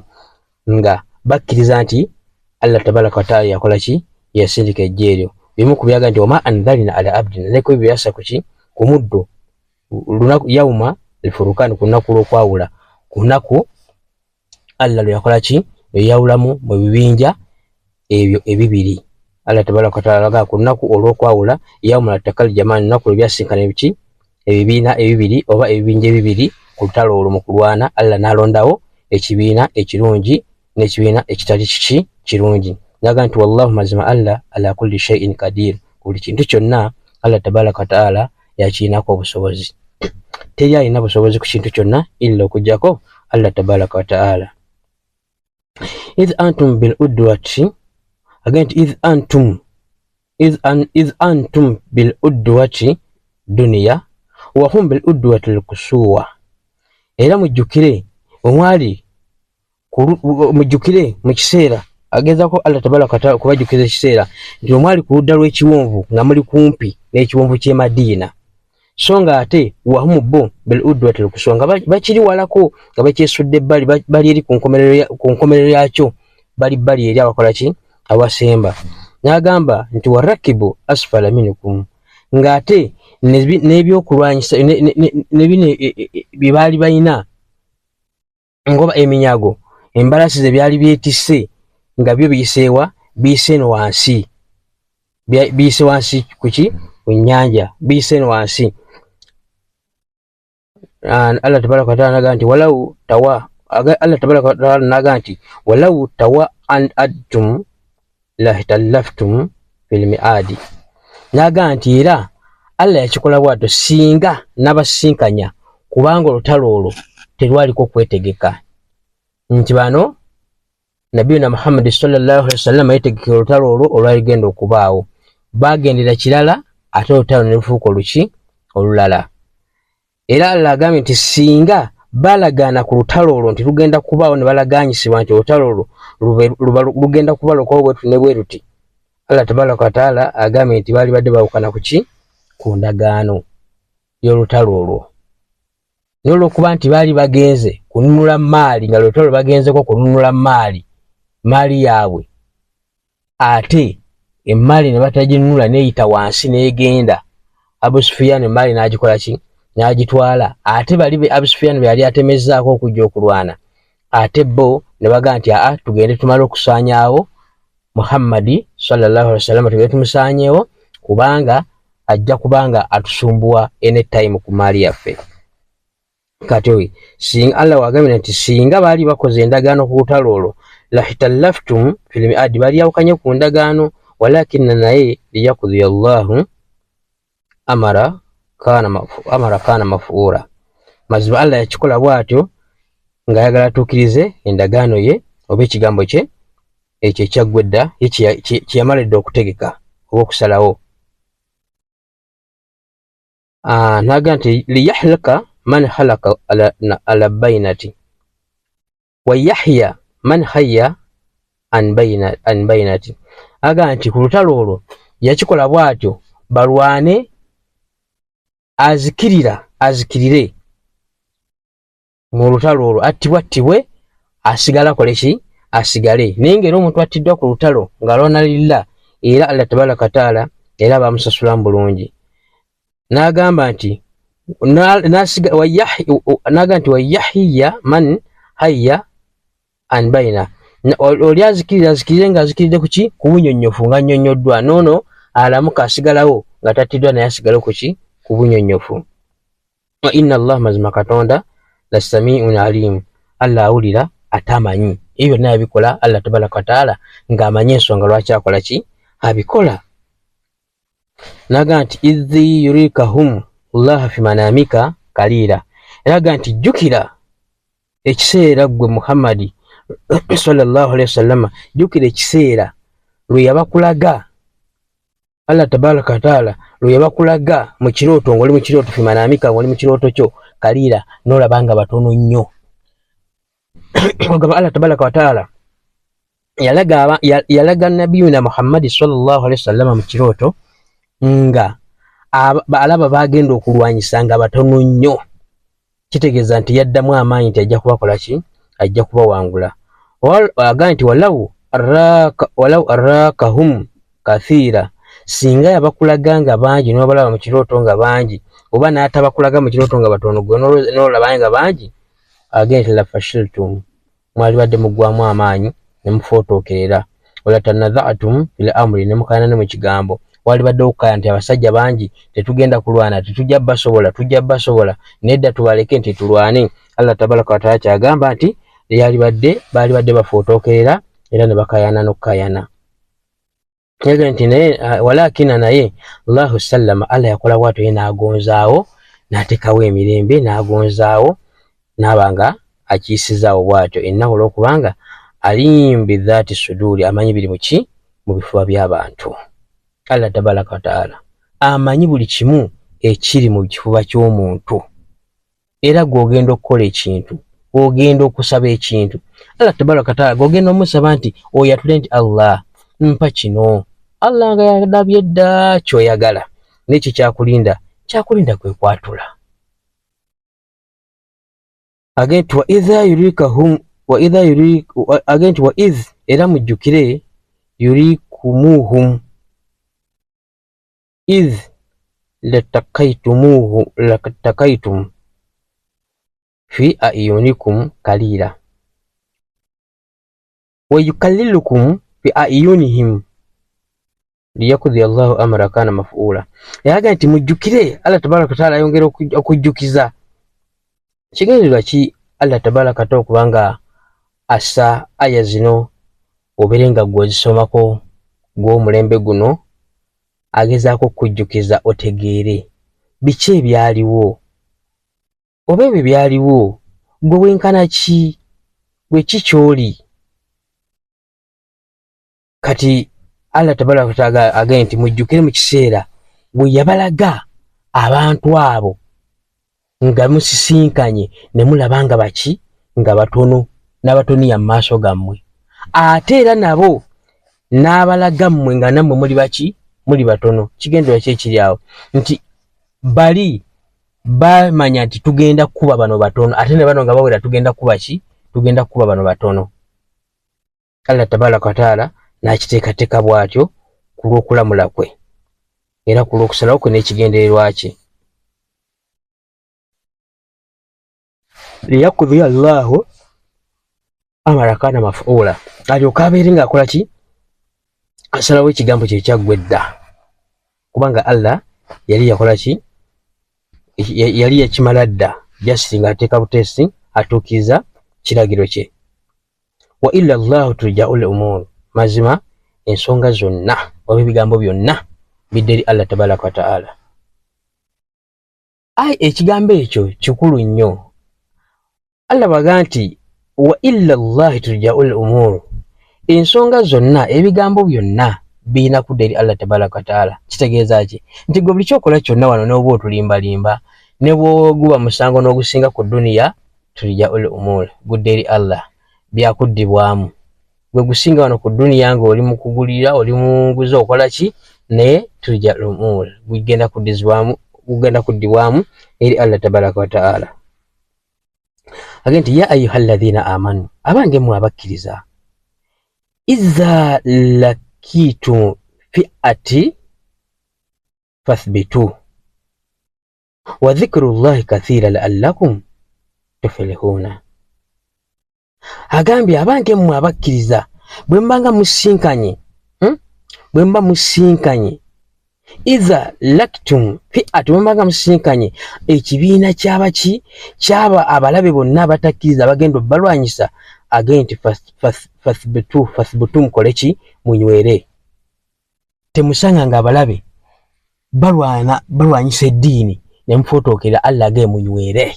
nga bakkiriza nti Allah tabaraka wa ta'ala yakola ki yasindika ejje eryo bimu ku byaga nti wama anzalna ala abdina neko ebyo byassa ku ki ku muddu lunaku yauma al-furqan ku lunaku lw'okwawula ku lunaku Allah lwe yakola ki yawulamu mu bibinja ebyo ebibiri Allah tabaraka wa ta'ala aga ku lunaku olw'okwawula yauma al-takal jamani lunaku lwe byasinkana ebiki ebibiina ebibiri oba ebibinja ebibiri ku lutalo olwo mu kulwana Allah n'alondawo ekibiina ekirungi n'ekibiina ekitali kiki kirungi naga nti wallahu mazima Allah ala kulli shay'in qadir buli kintu kyonna Allah tabaraka wa ta'ala yakiinako obusobozi teri alina busobozi ku kintu kyonna illa okujjako Allah tabaraka wa ta'ala idh antum bil udwati again idh antum bil udwati dunya wa hum bil udwati al kusuwa era mujjukire omwali mujjukire mu kiseera agezako Allah tabaraka taala kubajukiza ekiseera nti omwali ku ludda lw'ekiwonvu nga muli kumpi n'ekiwonvu ky'e Madiina, so nga ate wahumu bo bil udwatil quswa nga bakiri walako nga bakyesudde ebbali bali eri ku nkomerero yakyo, bali eri abakola ki abasemba. N'agamba nti warakibu asfala minkum, ng'ate n'ebyokulwanyisa nebino bye baali balina ngoba eminyago, embalasi ze byali byetisse nga byo biyiseewa biyise eno wansi, biyise wansi kuki ku nnyanja, biyise eno wansi. Allah tabaraka wa taala naga nti walau tawa, Allah tabaraka wa taala naga nti walau tawa an adtum lahtallaftum fil miadi, naga nti era Allah yakikola bwatyo singa nabasinkanya kubanga olutalo olwo terwaliko kwetegeka, nti bano Nabiyuna Muhammad sallallahu alaihi wasallam yetegekera olutalo olwo olwaligenda okubaawo, bagendera kirala ate olutalo ne lufuuka oluki olulala. Era Allah agambye nti singa balagaana ku lutalo olwo nti lugenda kubaawo ne balaganyisibwa nti olutalo olwo lugenda kubalokawo bwetu ne bweruti, Allah tabaraka wa taala agambye nti baali badde bawukana kuki ku ndagaano y'olutalo olwo. N'olwokuba nti baali bagenze kununula maali, nga lutalo bagenzeko kununula maali yaabwe, ate emaali ne bataginunula neeyita wansi neegenda, Abu Sufyan emaali n'agikola ki n'agitwala, ate bali Abu Sufyan be yali atemezzaako okujja okulwana, ate bo ne bagaa nti tugende tumale okusaanyaawo Muhammadi sallallahu alaihi wasallam, tugende tumusaanyeewo kubanga ajja kubanga atusumbuwa anytime ku maali yaffe. Kati singa Allah wagambye nti singa baali bakoze endagaano ku lutalo olwo lahitallaftum fil miadi, baali yawukanye ku ndagaano, walakinna naye liyakudhiya Allahu amara kana mafuura, mazima Allah yakikola bwatyo nga ayagala atuukirize endagaano ye oba ekigambo kye ekyo ekyaggwedda kyeyamalidde okutegeka oba okusalawo. Naga nti liyahlika man halaka ala bainati wa yahya man hayya an bainati, aga nti ku lutalo olwo yakikola bwatyo balwane azikirire mu lutalo olwo, attibwe asigala koleki asigale, naye ng'era omuntu attiddwa ku lutalo ng'alwanalira era Allah tabaraka taala era bamusasula bulungi. N'agamba nti wayahya man hayya an baina, oli azikirire ng'azikiridde kuki ku bunyonnyofu nga nnyonnyoddwa, noono alamuka asigalawo nga tattiddwa naye asigale kuki ku bunyonnyofu. Wa inna Allah, mazima Katonda la samiun alim, Allah awulira ate amanyi ebyo byonna yabikola Allah tabaraka wa taala ng'amanyi ensonga lwaki akola ki abikola. Naga nti idhi yurikahum Allah fi manamika kalira, naga nti jjukira ekiseera gwe Muhammadi sallallahu alaihi wasallam, jjukira ekiseera lwe yabakulaga Allah tabaraka wa taala, lwe yabakulaga mu kirooto, ng'oli mu kirooto fi manamika, ng'oli mu kirooto kyo kalira n'olabanga batono nnyo. Ogamba Allah tabaraka wa taala yalaga Nabiyuna Muhammad sallallahu alaihi wasallam mu kirooto nga alaba bagenda okulwanyisa nga batono nnyo, kitegeeza nti yaddamu amaanyi nti ajja kubakola ki, ajja kubawangula. Aga nti walau arrakahum kathira, singa yabakulaga nga bangi n'obalaba mu kirooto nga bangi, oba n'atabakulaga mu kirooto nga batono gwe n'olaba nga bangi, agenti la fashiltum, mwali badde muggwamu amaanyi ne mufootokerera, wala tanaza'tum fil amri, ne mukaayana ne mu kigambo, wali badde okukaya nti abasajja bangi tetugenda kulwana, tetujja basobola, nedda tubaleke nti tulwane. Allah tabaraka wa taala kyagamba nti baali badde bafootokerera era ne bakaayana n'okukayana. Yaga nti naye walakina naye Allahu sallama, Allah yakola bwatyo ye n'agonzaawo n'ateekawo emirembe, n'agonzaawo n'abanga akiisizaawo bwatyo, ennaku olw'okubanga alim bidhaati suduri, amanyi biri muki mu bifuba by'abantu. Allah tabaraka wa taala amanyi buli kimu ekiri mu kifuba ky'omuntu, era gw'ogenda okukola ekintu ogenda okusaba ekintu Allah tabaraka taala gogenda omusaba nti oyatule nti Allah mpa kino, Allah nga yadabye dda kyoyagala n'ekyo kyakulinda kwe kwatula. Agenti wa idha yurikahum agenti wa idh era mujjukire yurikumuhum idh latakaitum fi ayunikum kalila wa yukallilukum fi ayunihim liyakudhi Allahu amra kana maf'ula. Yaga nti mujjukire Allah tabaraka taala ayongera okujjukiza kigendererwa ki Allah tabaraka taala kubanga assa aya zino oberenga gwozisomako gw'omulembe guno agezaako kujjukiza otegeere biki ebyaliwo oba ebyo byaliwo gwe wenkana ki gwe kikyoli. Kati Allah tabaraka taala agaye nti mujjukire mu kiseera bwe yabalaga abantu abo nga musisinkanye ne mulaba nga baki nga batono n'abatoniya mu maaso gammwe, ate era nabo n'abalaga mmwe nga nammwe muli baki muli batono. Kigendererwa ki ekiri awo nti bali bamanya nti tugenda kuba bano batono ate ne bano nga bawera tugenda kuba ki tugenda kuba bano batono. Allah tabaraka taala n'akiteekateeka bw'atyo ku lw'okulamula kwe era ku lw'okusalawo kwe n'ekigendererwa kye. Liyakudhiya Allahu amara kana maf'ula, alyoka abeere ng'akola ki asalawo ekigambo kye kyaggwa edda, kubanga Allah yali yakola ki yali yakimala dda just nga ateeka buteesi atuukiza kiragiro kye. Wa illa Allahu turja'ul umur, mazima ensonga zonna oba ebigambo byonna bidde eri Allah tabaraka wa ta'ala. Ekigambo ekyo kikulu nnyo. Allah baga nti wa illa Allahi turja'ul umur, ensonga zonna ebigambo byonna birina kudda eri Allah tabaraka wa ta'ala. Kitegeeza ki nti gwe buli kyokola kyonna wano n'oba otulimbalimba ne bw'oguba musango n'ogusinga ku duniya turja'ul umur gudda eri Allah, byakuddibwamu. Gwe gusinga wano ku duniya nga oli mu kugulira oli mu nguzi okola ki naye turja'ul umur gugenda kuddibwamu eri Allah tabaraka wa ta'ala. Agenti ya ayyuhalladhina amanu, abange mwe abakkiriza, iza lakitum fi'ati fathbitu wa dhikrullahi kathira la'allakum tuflihuna. Agambye abange mwe abakkiriza bwe mbanga musinkanye iza lakitum fi'ati bwe mbanga musinkanye ekibiina kyaba abalabe bonna abatakkiriza bagenda balwanyisa, agenti fathbitu mukole ki munywere. Temusanga nga abalabe balwanyisa eddiini ne mufotookera Allah ge munywere.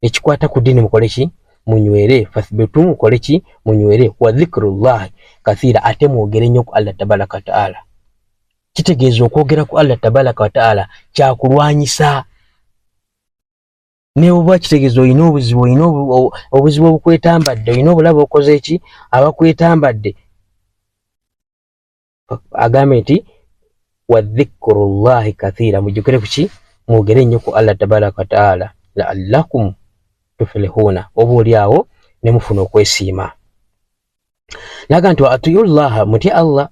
Ekikwata ku ddiini mukole ki munywere. Fathbitu mukole ki munywere. Wa dhikrullahi kathira, ate mwogere nnyo ku Allah tabaraka wa ta'ala. Kitegeeza okwogera ku Allah tabaraka wa ta'ala kyakulwanyisa. Ne bw'oba kitegeeza olina obuzibu obukwetambadde, olina obulabe okoze ki abakwetambadde, agambe nti wa dhikrullahi kathira, mujjukire ku ki mwogere nnyo ku Allah tabaraka wa ta'ala la'allakum tuflihuna, oba oli awo ne mufuna okwesiima. Naga nti wa atiyullaha, mutya Allah,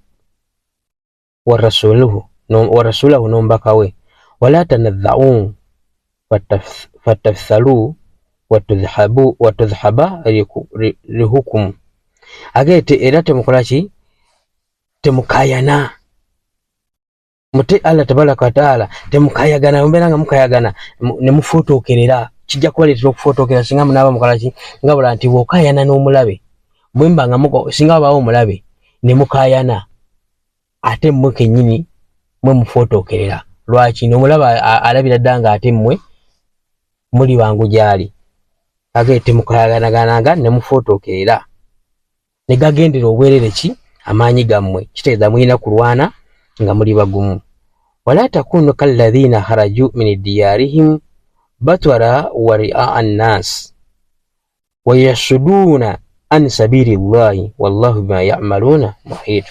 wa rasulahu n'omubaka we, wala tanadha'un fatafsalu watudhhaba rihukum. Agete era temukola ki temukayana. Mute Allah tabaraka wa ta'ala temukayagana, mbeera nga mukayagana ne mufotookerera, kijja kubaleetera okufotokera singa munaaba mukola ki nga bula nti bw'okayana n'omulabe bwe mba nga singa wabaawo omulabe ne mukayana ate mmwe kennyini mwe mufotookerera. Lwaki? N'omulaba alabira dda nga ate mmwe muli bangu gyali. Agete mukayagananga ne mufotookerera ne gagendera obwerere ki amaanyi gammwe, kitegeeza mulina kulwana nga muli bagumu. Wala takunu kalladhina kharaju min diyarihim batwara wa ri'a an-nas wayasuduna an sabilillahi wallahu bima ya'maluna muhit.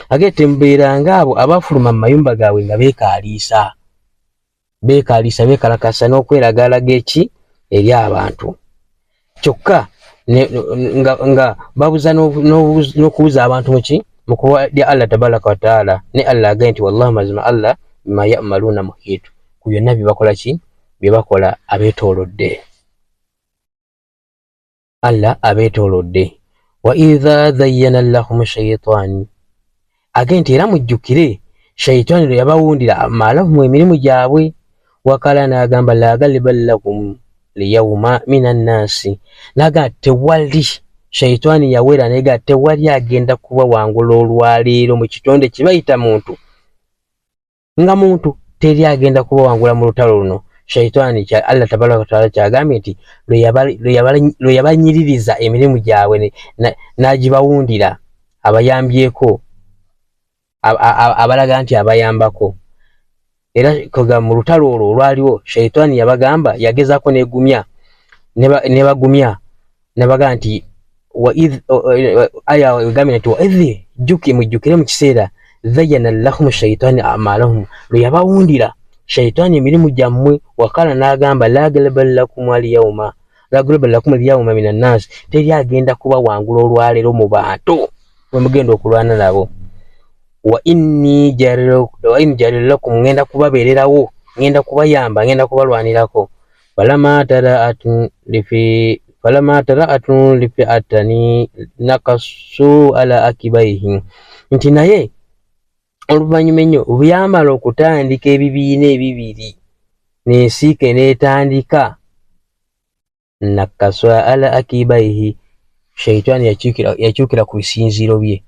Agete mbeeranga abo abafuluma mu mayumba gaabwe nga beekalakasa n'okweragalaga eki eri abantu kyokka nga babuza n'okubuza abantu muki mu kuba lya Allah tabaraka wa taala, ne Allah agaye nti wallahu mazima Allah bima ya'maluna muhit, ku byonna byebakola ki byebakola abeetoolodde. Allah abeetoolodde. Wa idha zayyana lahum shaytaani, agaye nti era mujjukire shaytaani lwe yabawundira amalahum emirimu gyabwe. Wakala n'agamba la ghaliba lakum liyawma minan naasi, naga tewali shaytaani yawera nega tewali agenda kuba wangula olwaleero mu kitonde kibayita muntu nga muntu, teri agenda kuba wangula mu lutalo luno. Shaytaani kya Allah tabaraka wa taala kyagambye nti lwe yabanyiririza emirimu gyabwe n'agibawundira abayambyeko abalaga nti abayambako. Era koga mu lutalo olwo olwaliwo shaytaani yabagamba, yagezaako negumya nebagumya nebaga nti aya egambye nti wa idh mujjukire mu kiseera zayyana lahum shaytaani amalahum, lwe yabawundira shaytaani emirimu gyammwe. Wakala n'agamba la ghaliba lakum alyawma minan naas, teri agenda kuba wangula olwaleero mu bantu bwe mugenda okulwana nabo. Wa inni jarilu lakum, ngenda kubabeererawo, ngenda kubayamba, ngenda kubalwanirako. Falama tara'atun lifi'atani nakasu ala akibaihim, nti naye oluvannyuma ennyo byamala okutandika ebibiina ebibiri, n'ensiike n'etandika. Nakasu ala akibaihi, shaytaani yakyukira ku bisinziiro bye.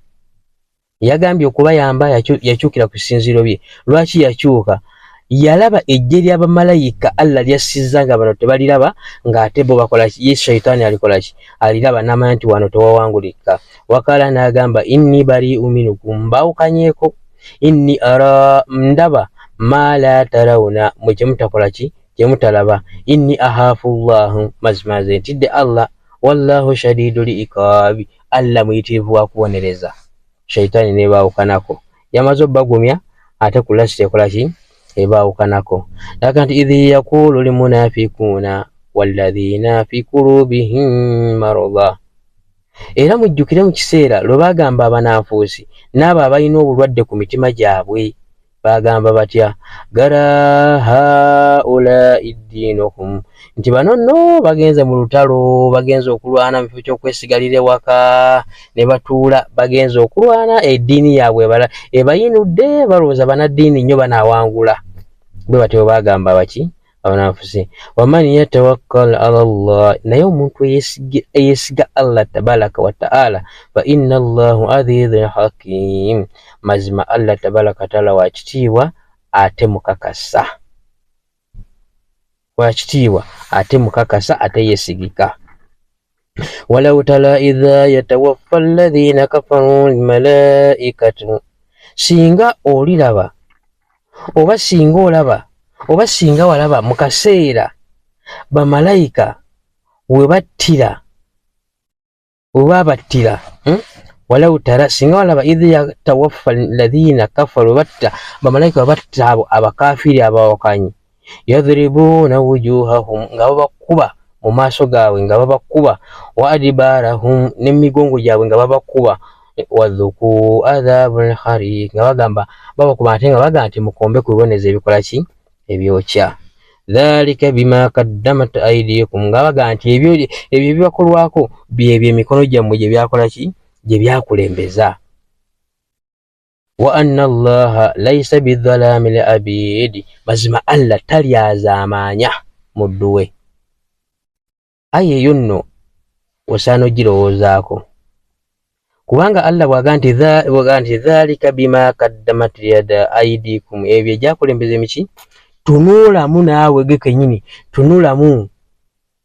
Yagambye okubayamba, yakyukira ku bisinziiro bye. Lwaki yakyuka? Yalaba ejje ly'abamalayika Allah lyassizza nga bano tebaliraba, ng'ate bo bakola ki? Ye shaytaani alikola ki? Aliraba n'amanya nti wano tewawangulika. Wakala n'agamba inni bari'un minkum, mbawukanyeeko. Inni ara, ndaba ma la tarawna, mwe kyemutakola ki? Kyemutalaba. Inni ahafu Allahu, mazima nze ntidde Allah. Wallahu shadidul iqabi, Allah muyitirivu wa kubonereza. Shaytaani nebawukanako, yamaze obbagumya ate kulasi tekola ki? Ebawukanako. Laga nti idh yaqulu lilmunafiquna walladhina fi qulubihim maradha, era mujjukire mu kiseera lwe bagamba abananfuusi n'abo abalina obulwadde ku mitima gyabwe, bagamba batya? Gara haulai diinuhum, nti bano nno bagenze mu lutalo, bagenze okulwana mu kifo ky'okwesigalira ewaka ne batuula, bagenze okulwana eddiini yaabwe ebayinudde, balowooza bannaddiini nnyo banaawangula. Bwe batyo bagamba baki? Abananfuusi. Waman yatawakkal ala Allah, naye omuntu eyesiga Allah tabaraka wa taala, fa inna Allahu azizun hakim, mazima Allah tabaraka wa taala wa kitiibwa ate mukakasa. Wa kitiibwa ate mukakasa ate yesigika. Walau tala idha yatawaffa alladhina kafaru almalaikatu, singa oliraba oba singa olaba oba singa walaba mu kaseera bamalayika we babattira. Walau tara, singa walaba idh yatawaffa alladhina kafaru, batta bamalayika batta abo abakafiri abawakanyi. Yadhribuna wujuhahum, nga babakuba mu maaso gaabwe, nga babakuba. Wa adbarahum, n'emigongo gyabwe nga babakuba. Wadhuku adhabul hariq, nga bagamba babakuba ate nga bagamba nti mukombe ku biboneza ebikola ki? Ebyokya. Dhalika bima kaddamat aydikum, nga bagamba nti ebyo ebibakolwako byebyo emikono gyammwe gye byakola ki? Gye byakulembeza. Wa anna Allaha laysa bidhalami lil abidi, mazima Allah talyazaamaanya muddu we. Aye eyo nno osaana ogirowoozaako, kubanga Allah bw'agamba nti dhalika bima kaddamat aydikum, ebyo gyakulembeza emiki? Tunuulamu naawe ge kennyini, tunuulamu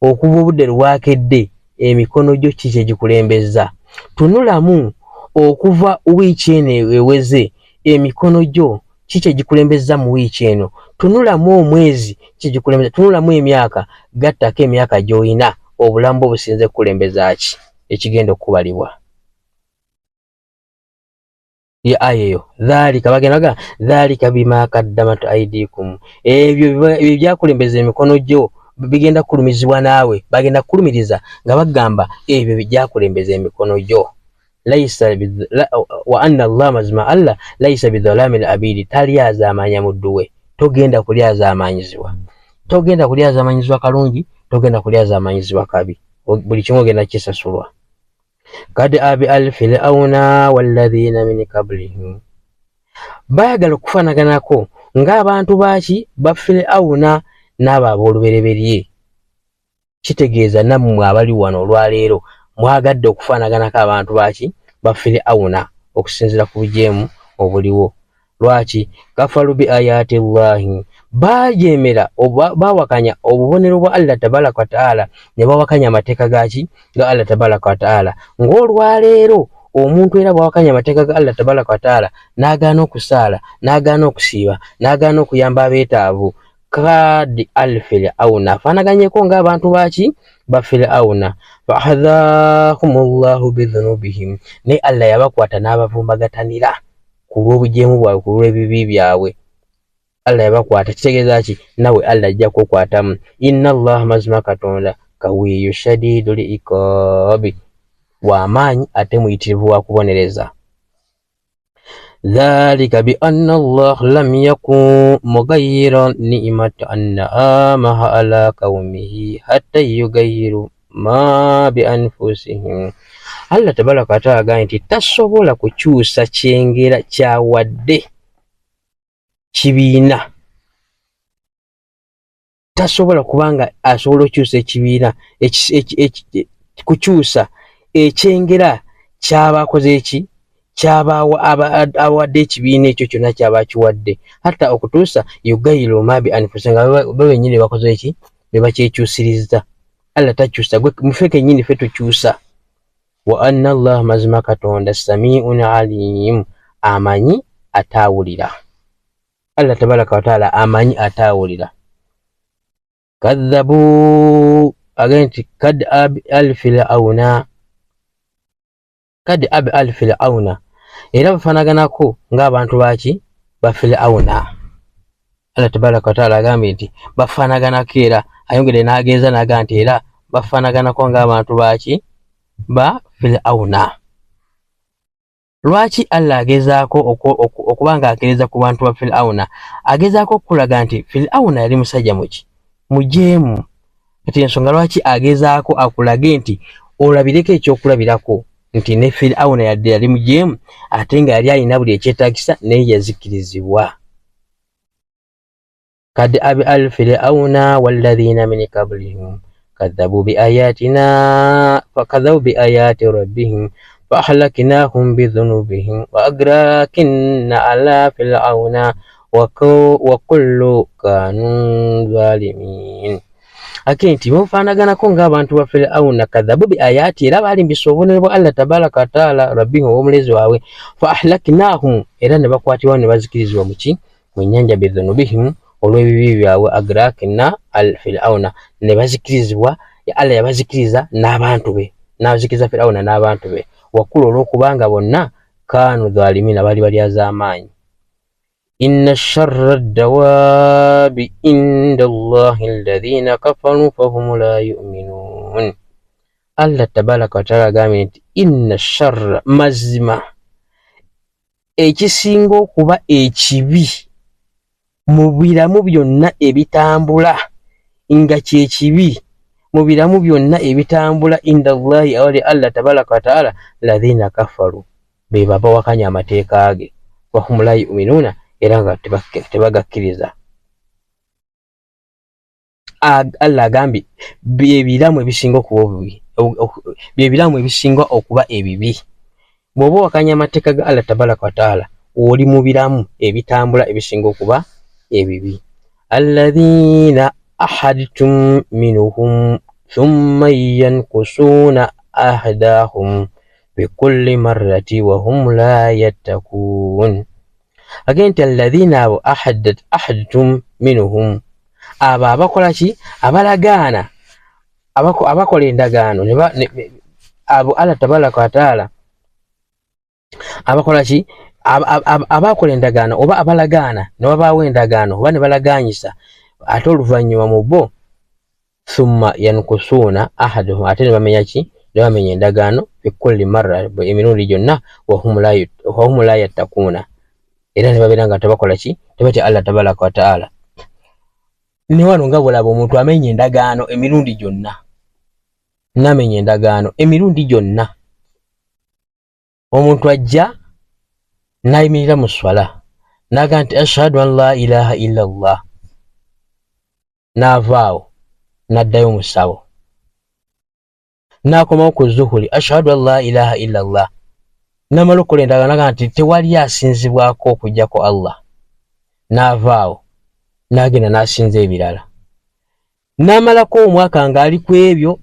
okuva obudde lwakedde emikono gyo kiki egikulembeza. Tunulamu okuva wiiki eno eweze emikono gyo kiki egikulembeza mu wiiki eno. Tunulamu omwezi kiki egikulembeza. Tunulamu emyaka, gattako emyaka gy'olina obulambu obusinze kulembeza ki ekigenda okubalibwa ya ayeyo dhalika bagenda dhalika bima kaddamat aidikum ebyo byakulembeza emikono gyo bigenda kulumizibwa naawe bagenda kulumiriza nga bagamba ebyo byakulembeza emikono gyo laisa wa anna Allah mazma Allah laisa bidhalamil abidi talyaza amanya mudduwe togenda kulyaza amanyizibwa kalungi togenda kulyaza amanyizibwa kabi buli kimu ogenda kisasulwa kad abi alfil auna walladhina min qablihim bayagala okufanaganako ng'abantu baaki bafile auna n'abo ab'olubereberye kitegeeza nammwe abali wano olwaleero mwagadde okufanaganako abantu baaki bafile auna okusinziira ku bujeemu obuliwo lwaki kafalu bi ayati llahi bajemera bawakanya obubonero bwa Allah tabaraka wa taala ne bawakanya amateeka gaki ga Allah tabaraka wa taala ng'olwaleero omuntu era bwawakanya amateeka ga Allah tabaraka wa taala n'agaana okusaala n'agaana okusiiba n'agaana okuyamba abeetaavu kad alfil auna afaanaganyeko ng'abantu baaki bafile auna fahadhahumullahu bidhunubihim ne Allah yabakwata n'abavumbagatanira ku lw'obujeemu bwabwe ku lw'ebibi byabwe Allah yabakwata kitegeeza ki nawe Allah ajja kukwatamu inna Allah mazima katonda kawiyu shadidul iqabi w'amaanyi ate muyitirivu wa kubonereza dhalika bi anna Allah lam yakun mughayyiran ni'matan an'amaha ala qaumihi hatta yughayyiru ma bi anfusihim Allah tabaraka wa taala agambye nti tasobola kukyusa kyengera kyawadde kibiina tasobola kubanga asobola okukyusa ekibiina kukyusa ekyengera kyabakoze eki awadde ekibiina ekyo kyonna kyaba kiwadde hatta okutuusa yugayiru ma bi anfusihim nga benyini bakoze eki bebakyekyusiriza Allah takyusa gwe mufe kennyini fe tukyusa wa anna Allah mazima katonda samiun alim amanyi atawulira Allah tabaraka wa taala amanyi atawulira kadhabu agenti kad abi alfil auna era bafanaganako ng'abantu baaki bafil auna Allah tabaraka wa taala agambye nti bafanaganako era ayongere n'agenza n'agamba nti era bafanaganako ng'abantu baaki ba Firauna lwaki Allah agezaako okubanga akereza ku bantu ba Firauna agezaako okulaga nti Firauna yali musajja mujeemu ati ensonga lwaki agezaako akulage nti olabireko ekyokulabirako nti ne Firauna yali mujeemu ate nga yali alina buli ekyetaagisa naye yazikirizibwa kad abi al Firauna walladhina min qablihim كذبوا بآيات ربهم فأهلكناهم بذنوبهم وأغرقنا على فرعون وكل كانوا ظالمين akenti mufaanaganako ng'abantu ba Firauna kadhabu bi ayati era balimbisa obubonero bwa Allah tabaraka wa taala rabbihim omulezi waabwe fa ahlaknahum era ne bakwatibwa ne bazikirizibwa mu nnyanja bidhunubihim olw'ebibi byabwe agrakna al Firauna ne bazikirizibwa Allah yabazikiriza n'abantu be n'abazikiriza Firauna n'abantu be wakulu olw'okubanga bonna kanu dhalimina bali azaamaanyi inna sharra ad-dawabi inda Allahi alladhina kafaru fahum la yu'minun Allah tabaraka wa taala agambye nti inna sharra mazima ekisinga okuba ekibi mu biramu byonna ebitambula nga kyekibi mu biramu byonna ebitambula inda Allahi awali Allah tabaraka wa taala alladhina kafaru be babawakanya amateeka ge fahum la yu'minuna era nga tebagakkiriza Allah agambye byebiramu ebisinga okuba ebibi bw'oba wakanya amateeka ga Allah tabaraka wa taala oli mu biramu ebitambula ebisinga okuba ebibi alladhina ahadtum minhum thumma yankusuna ahdahum bikulli marrati wa hum la yattakun agenti alladhina abo ahadtum minhum abo abakola ki abalagaana abakola endagaano abo Allah tabaraka wa taala abakola ki abakola endagaano oba abalagaana ne babaawo endagaano oba ne balaganyisa ate oluvannyuma mu bo thumma yankusuuna ahaduhum ate ne bamenya ki ne bamenya endagaano fi kulli marra emirundi gyonna wa hum la yattakuuna era ne babeera nga tebakola ki tebatya Allah tabaraka wa taala. Ne wano nga bulaba omuntu amenya endagaano emirundi gyonna namenya endagaano emirundi gyonna omuntu ajja nayimirira mu swala naga nti ashhadu an la ilaha illa Allah naavaawo naddayo mu ssabo nakomawo ku zuhuri ashhadu an la ilaha illa Allah namala okukola endagaano naga nti tewali asinzibwako okujjako Allah naavaawo nagenda nasinza ebirala namalako omwaka ng'ali ku ebyo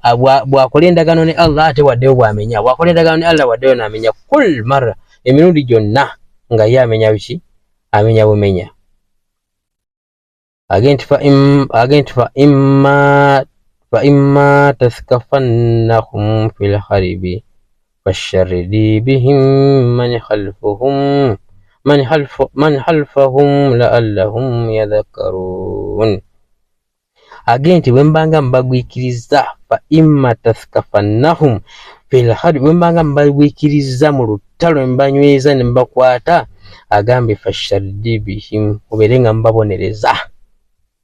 bwakola endagaano ne Allah ate waddeyo bwamenya bwakola endagaano ne Allah waddeyo namenya kul marra emirundi gyonna nga ye amenya biki amenya bumenya. Agenti fa imma tathkafannahum fil haribi fasharidi bihim man khalfahum la'allahum yadhakkarun. Agenti wembanga mbagwikiriza fa imma tathkafannahum fil haribi wembanga mbagwikiriza mu lutalo mbanyweza ne mbakwata agambe fasharidi bihim oberenga mbabonereza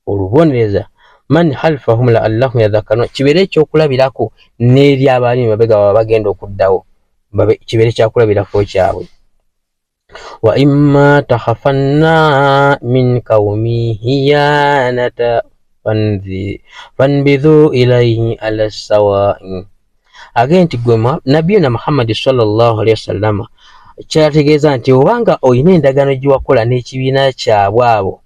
olubonereza man khalfahum la'allahum yadhakkarun kibere ekyokulabirako n'eri abaali mabega baba bagenda okuddawo kibere kyakulabirako kyabwe. Wa imma takhafanna min qawmi hiyanata fanbidhu ilayhi ala sawa'i. Agenti gwe nabbi na Muhammad sallallahu alaihi wasallam kyategeeza nti obanga oyina endagaano gyewakola n'ekibiina kyabwe abo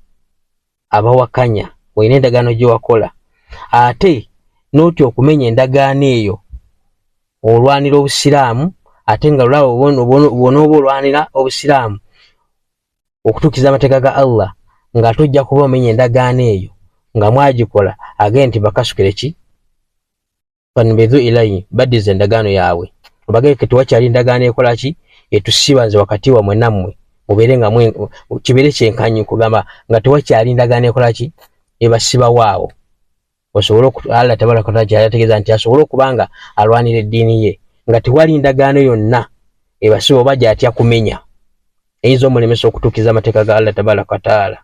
abawakanya oyina endagaano gyewakola ate n'otya okumenya endagaano eyo olwanira obusiraamu ate nga lwabo olwanira obusiraamu okutuukiza amateeka ga Allah nga tojja kuba omenya endagaano eyo nga mwagikola agenti bakasukire ki fanbidhu ilayhi baddiza endagaano yaabwe obageke tewakyali endagaano ekola ki etusibanze wakati wamwe nammwe mubeere nga kibere kyenkanyi kugamba nga tewakyali endagaano ekola ki ebasiba waawo osobola Allah tabaraka wa taala yategeeza nti asobola okubanga alwanira eddiini ye nga tewali endagaano yonna ebasiba oba gy'atya kumenya eyinza omulemesa okutuukiza amateeka ga Allah tabaraka wa taala.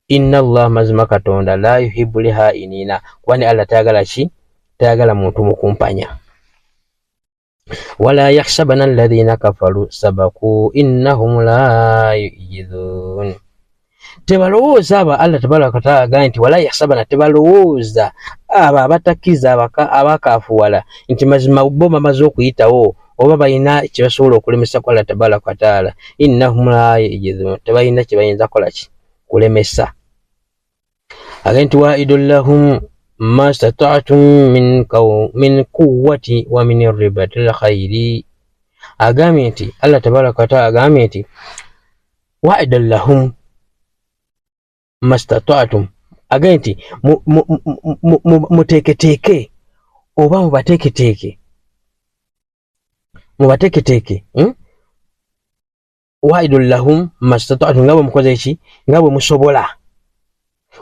Inna Allah mazima katonda la yuhibbu lihainina kubani Allah tayagala ki tayagala muntu mukumpanya. Wala yahsabana alladhina kafaru sabaku innahum la yu'jizun. Tebalowooza aba Allah tabaraka wa taala agamba nti wala yahsabana tebalowooza abo abatakkiriza abakaafuwala nti mazima bo bamaze okuyitawo oba balina kyebasobola okulemesa ku Allah tabaraka wa taala. Innahum la yu'jizun tebalina kyebayinza kola ki kulemesa. Agenti wa'idul lahum ma stata'tum min quwwati wa min ribatil khayri. Agambye nti Allah tabaraka wa taala agambye nti wa'idul lahum ma stata'tum agenti muteeketeeke oba mubateeketeeke wa'idul lahum ma stata'tum nga bwe mukoze eki nga bwe musobola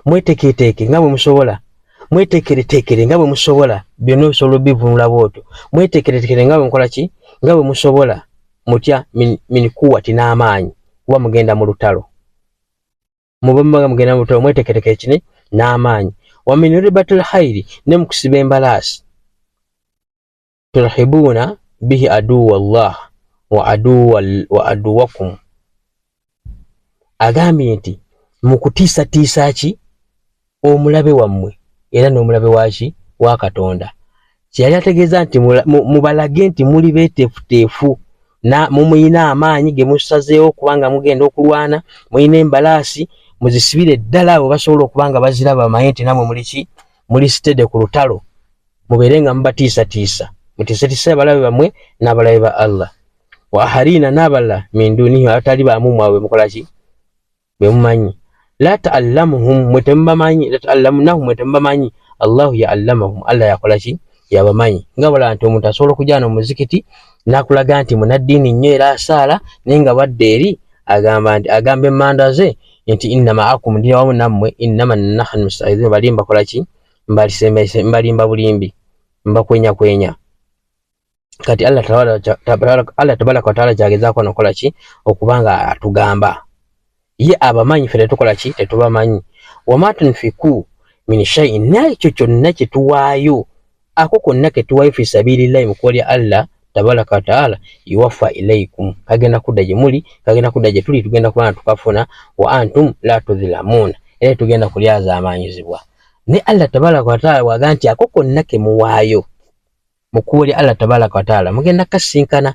mweteeketeeke nga bwe musobola mweteekereteekere nga bwe musobola byonna bisobola bivunula bwotyo mweteekereteekere nga bwe mukola ki nga bwe musobola mutya min kuwati n'amaanyi kuba mugenda mu lutalo mubamubaga mugenda mu lutalo mweteekereteekere kine n'amaanyi wa min ribatil khayri ne mukusiba embalaasi turhibuuna bihi aduwa Allah wa aduwakum. Agambye nti mukutiisatiisa ki omulabe wammwe era n'omulabe waki wa Katonda. Kyeyali ategeeza nti mubalage nti muli beeteefuteefu muyina amaanyi ge musazeewo kubanga mugenda okulwana muyina embalaasi muzisibire ddala abo basobola okubanga baziraba bamaye nti namwe muli ki muli sitede ku lutalo mubeere nga mubatiisatiisa mutiisatiisa abalabe bammwe n'abalabe ba Allah. Wa aharina n'abalala min dunihi abatali baamu mwabwe mukola ki bwe mumanyi. La ta'allamuhum mwetembamanyi la ta'allamunahum mwetembamanyi Allahu ya'allamahum Allah yakolaki yabamanyi ngabala nti omuntu asobola okujana mu muzikiti nakulaga nti munaddiini nnyo era asaala nenga badde eri agamba emmanda ze nti inna ma'akum ndi wamu nammwe innama nahnu musta'idun balimba kolaki mbalimba bulimbi mbakwenya kati Allah tabaraka wa taala jagezaako nokolaki okubanga atugamba ye abamanyi fere tukolaki tetubamanyi wama tunfiku min shay'in nakyo kyonna kye tuwaayo ako konna ke tuwaayo fi sabilillahi mu kkolya Allah tabaraka wa taala yuwaffa ilaykum kagenda kudda gye muli kagenda kudda gye tuli tugenda kubana tukafuna wa antum la tudhilamuna era tugenda kulyaza amanyizibwa ne Allah tabaraka wa taala waga nti ako konna ke muwaayo mu kkolya Allah tabaraka wa taala mugenda kasinkana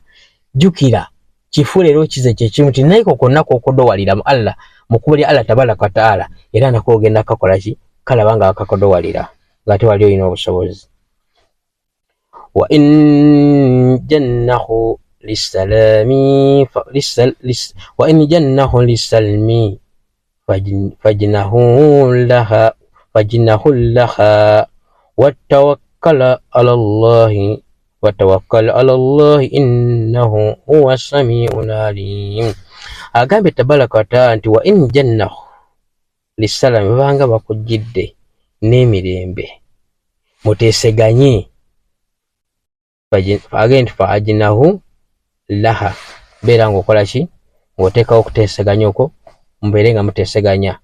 jukira kifulero kize kyekimu nti naye konna kokodowalira mu Allah mu kkolya Allah tabaraka wa taala era nako ogenda kakolaki kalabanga akakodowalira ngate wali oyina obusobozi wa in jannahu lisalami wa in jannahu lisalmi fajnahu laha وتوكل على الله إنه هو السميع العليم agambe tabaraka wa taala nti wa in jannahu lisalami banga bakujjidde n'emirembe muteseganye agenti fa'ajnahu laha beera ng'okolaki ng'oteekawo okuteeseganya okwo mubeere nga muteseganya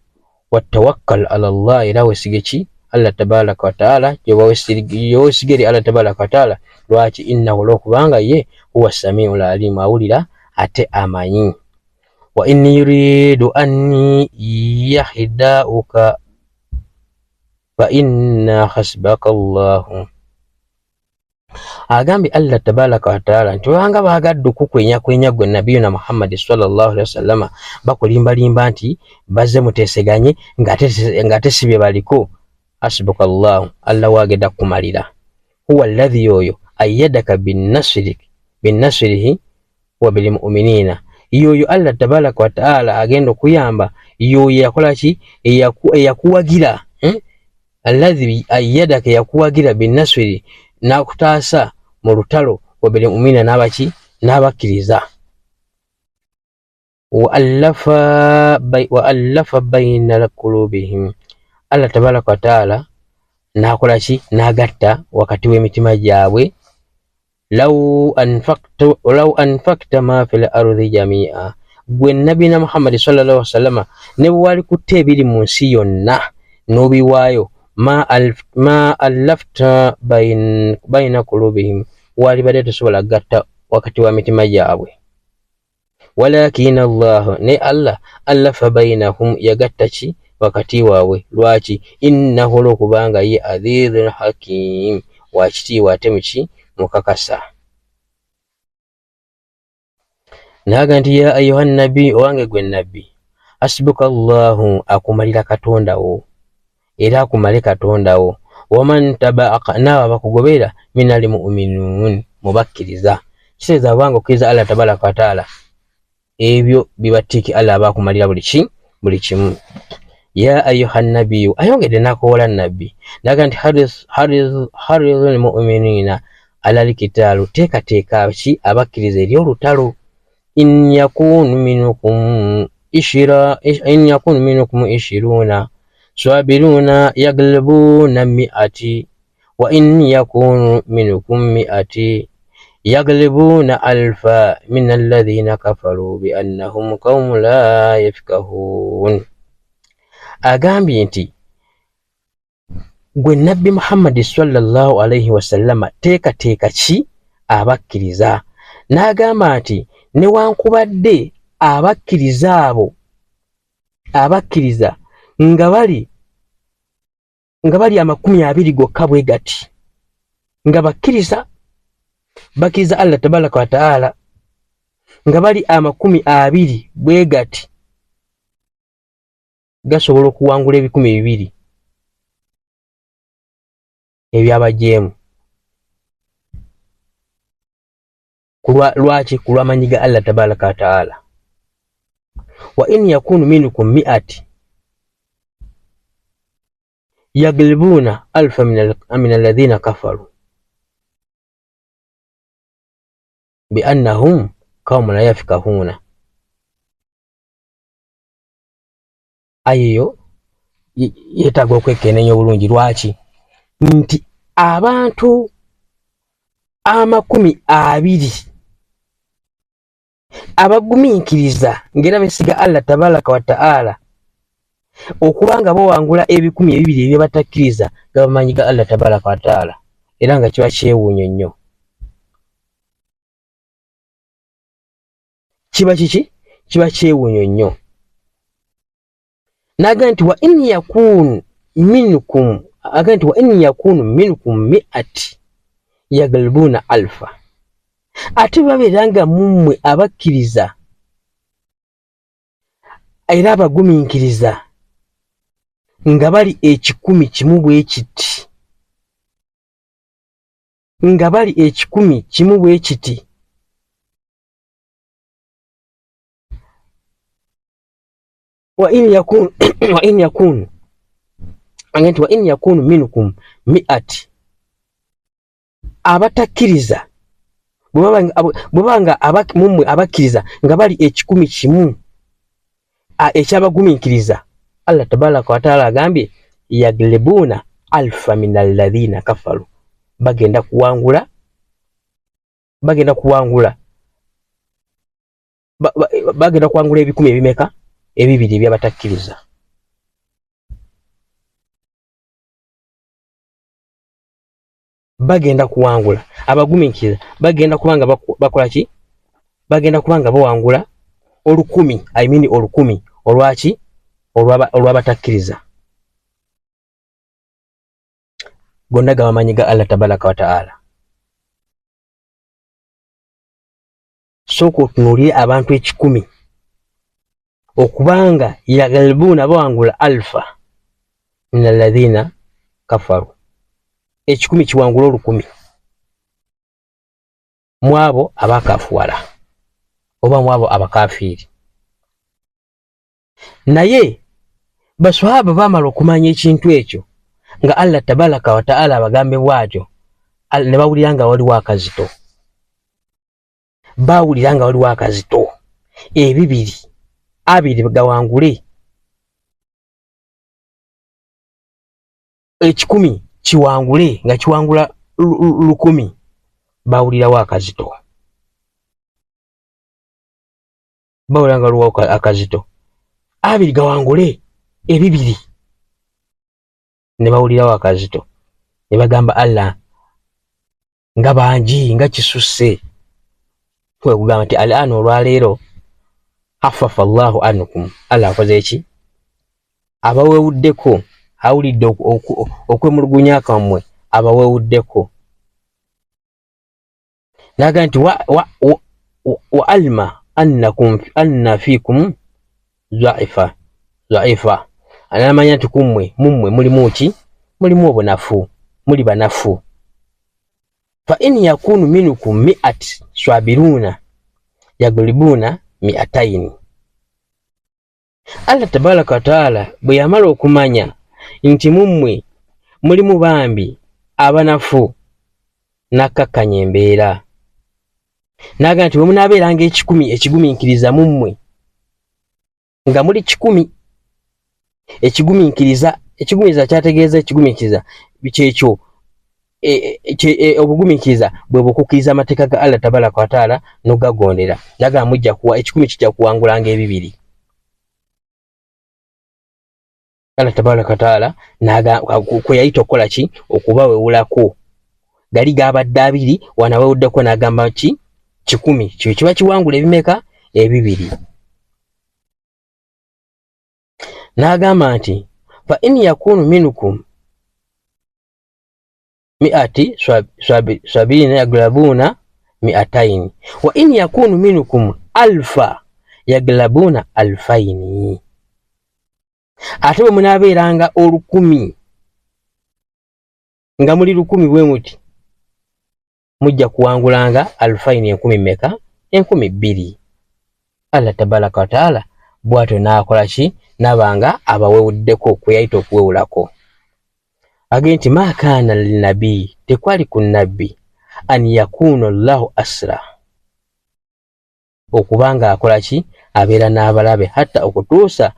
watawakkal ala Allah era wesigeki Allah tabaraka wa taala yowesigeri Allah tabaraka wa taala lwaki innahu olwokubanga ye huwa samiul alim awulira ate amanyi wa in yuridu an yahdauka fa inna hasbaka Allah agambi Allah tabaraka wa taala nti wanga bagadde okukwenya gwe nabiyuna Muhammad sallallahu alaihi wasallam bakulimbalimba nti bazze muteseganye ngate sibye baliko hasbuka Allah Allah wageda kumalira huwa alladhi yoyo ayyadaka binnasrihi wa bil mu'minina yoyo Allah tabaraka wa taala agenda okuyamba yoyo yakolaki eyakuwagira alladhi ayyadaka yakuwagira binnasri nakutaasa mu lutalo wa bil mu'minina nabaki nabakiriza wa allafa bayna qulubihim Allah tabaraka wa taala nakolaki nagatta wakati w'emitima gyabwe law anfaqta ma fil ardi jami'a gwe nabina Muhammad sallallahu alaihi wasallam ne wali kutte ebiri mu nsi yonna n'obiwaayo ma allafta bayna qulubihim wali badde tosobola gatta wakati wa mitima gyabwe walakin Allah ne Allah allafa bainahum yagatta ki wakati wawe lwaki innahu olwokubanga ye azizun hakim wakitiibwa ate muki mukakasa naga nti ya ayuha nabbi owange gwe nabbi hasbuka Allahu akumalira katondawo era akumale katondawo waman tabaaka naaba bakugobera minal mu'minun mubakkiriza kiseeza bwanga okkiriza Allah tabaraka wa taala ebyo bibatiki Allah abakumalira buli kimu ya ayuha nabbi ayongedde nakowola nabbi naga nti harizul mu'minina ala likitalu teekateeka ki abakkiriza eri olutalo in yakunu minukum 20 sabiruna yaglibuna mi'ati wa in yakunu minukum 100 yaglibuna alfa min alladhina kafaru bi annahum qaumun la yafqahun agambye nti gwe nabbi Muhammad sallallahu alaihi wasallama teekateeka ki abakkiriza n'agamba nti newankubadde abakkiriza abo abakkiriza nga bali 20 gokka bwe gati nga bakkiriza Allah tabaraka wa taala nga bali 20 bwe gati gasobola okuwangula 200 ebyabajeemu lwaki kulwamanyi ga Allah tabaraka wa taala wa in yakunu minukum 100 yaglibuna alfa min alladhina kafaru biannahum qaumun la yafqahuna. Ayo yetaaga okwekenneenya obulungi. Lwaki? Nti abantu 20 abagumiikiriza ngera besiga Allah tabaraka wa ta'ala okubanga bawangula 200 ebyabatakkiriza nga bamanyi ga Allah tabaraka wa ta'ala, era nga kiba kyewuunyo nnyo. Kiba kiki? Kiba kyewuunyo nnyo. Naga nti wa in yakunu minkum mi'ati yaglibuna alfa. Ate babeeranga mummwe abakkiriza era abagumiikiriza nga bali 100 bwe kiti, nga bali 100 bwe kiti. wa in yakunu minkum mi'ati, abatakkiriza bwebanga mummwe abakkiriza nga bali 100 ekyabagumiikiriza, Allah tabaraka wa ta'ala agambye yaglibuna alfa min alladhina kafaru, bagenda kuwangula 100 ebimeka? 2 ebyabatakkiriza. Bagenda kuwangula abagumiikiriza, bagenda kubanga bakola ki? Bagenda kubanga bawangula 10,000 olwaki? Olwabatakkiriza. Gonna gabamanyi ga Allah tabaraka wa ta'ala. Sooka otunuulire abantu 10 okubanga yagalibuna bawangula alfa min alladhina kafaru, 10 kiwangula 1000 mu abo abakafuwala oba mu abo abakafiiri. Naye baswahaba bamala okumanya ekintu ekyo nga Allah tabaraka wa ta'ala abagambe bwatyo, ne bawulira nga waliwo akazito. Bawulira nga waliwo akazito, 2 gawangule 10 kiwangule nga kiwangula 1000, bawulirawo akazito. Bawulira nga waliwo akazito, 2 gawangule 2 ne bawulirawo akazito, ne bagamba Allah nga bangi nga kisusse. Kwekugamba nti al-an olwaleero hafafa Allahu ankum, Allah akoze eki? Abawewuddeko, awulidde okwemulugunya kwammwe, abawewuddeko. Naga nti wa alima anna fikum dha'ifa, anamanya nti mummwe mulimu ki? Mulimu obunafu, muli banafu. Fa in yakunu minkum mi'at swabiruna yaglibuna 200. Allah tabaraka wa ta'ala bwe yamala okumanya nti mummwe mulimu bambi abanafu, nakkakkanya embeera. Naga nti bwe munaabeeranga 10 ekigumiikiriza mummwe nga muli 10 ekigumiikiriza kyategeeza ekigumiikiriza kyekyo obugumiikiriza bwe bukukkiriza amateeka ga Allah tabaraka wa ta'ala n'ogagondera. Naga mujja kuwa 10 kijja kuwangulanga 2. Allah tabaraka wa ta'ala kwe yayita okukola ki? Okubawewulako. Gali gabadde 2 wanawewuddeko n'agamba ki? 10. Kyo kiba kiwangula ebimeka? 2. N'agamba nti fa in yakunu minkum mi'ati swabirina yaglabuna 200 wa in yakunu minkum alfa yaglabuna 2000. Ate bwe munaabeeranga 10,000 nga muli 10 bwe muti, mujja kuwangulanga 2000 10,000 meka? 2,000. Allah tabaraka wa ta'ala bwatyo n'akola ki? Nabanga abawewuddeko kwe yayita okuwewulako. agenti ma kana linabii tekwali ku nabbi an yakuna Allahu asra okubanga akola ki abeera n'abalabe hatta okutuusa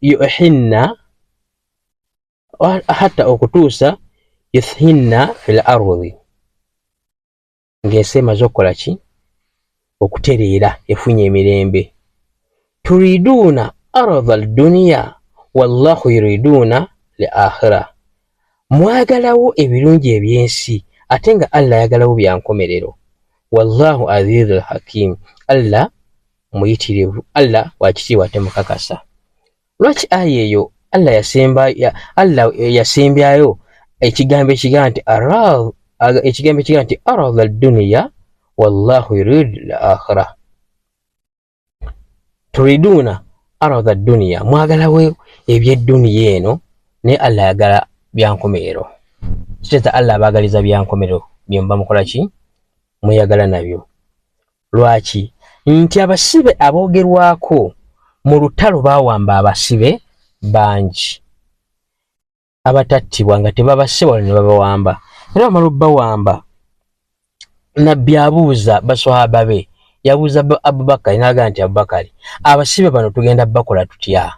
yuhinna hatta okutuusa yuhinna fil ardi ng'ensi emaze okukola ki okutereera efunye emirembe. Turiduuna arda ad-dunya wallahu yuriduuna li akhira, mwagalawo ebirungi ebyensi ate nga Allah yagalawo byankomerero. Wallahu azizul hakim, Allah muyitirivu, Allah wakitiibwa ate mukakasa. Lwaki aya eyo Allah yasembyayo ekigambo ekiga nti arada ad-dunya wallahu yuridu al-akhirah. Turiduuna arada ad-dunya, mwagalawo eby'edduniya eno ne Allah yagala byankomerero. Kitegeeza Allah abaagaliza byankomerero bye muba mukola ki mweyagala nabyo. Lwaki? Nti abasibe aboogerwako mu lutalo baawamba abasibe bangi, abatattibwa nga tebabasiba ne babawamba. Era bamala obbawamba, nabbi abuuza baswahaba be, yabuuza Abubakari n'agamba nti Abubakari, abasibe bano tugenda bakola tutya,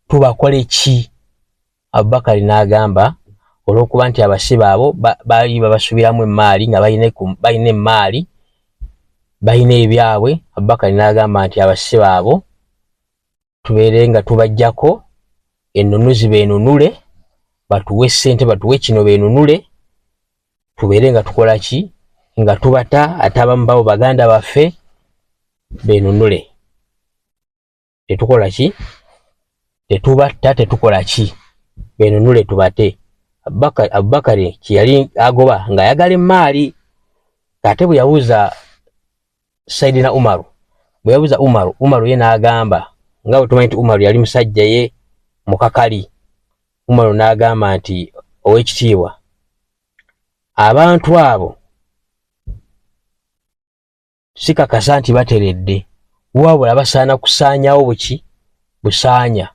tubakole ki? Abubakari n'agamba olw'okuba nti abasibe abo baali babasubiramu emmaali nga balina emmaali, balina ebyabwe. Abubakari n'agamba nti abasibe abo tubeere nga tubajjako ennunuzi beenunule, batuwe ssente, batuwe kino beenunule, tubeere nga tukola ki nga tubata, ate abamu babo baganda baffe beenunule. Tetukola ki? Tetubatta, tetukola ki? Beenunule tubate. Abubakari kyeyali agoba ng'ayagala emmaali. Ate bwe yabuuza Sayyidina Umaru, bwe yabuuza Umaru ye n'agamba, nga bwe tumanyi nti Umaru yali musajja ye mukakali. Umaru n'agamba nti ow'ekitiibwa, abantu abo sikakasa nti bateredde, wabula basaana kusaanyawo buki busaanya.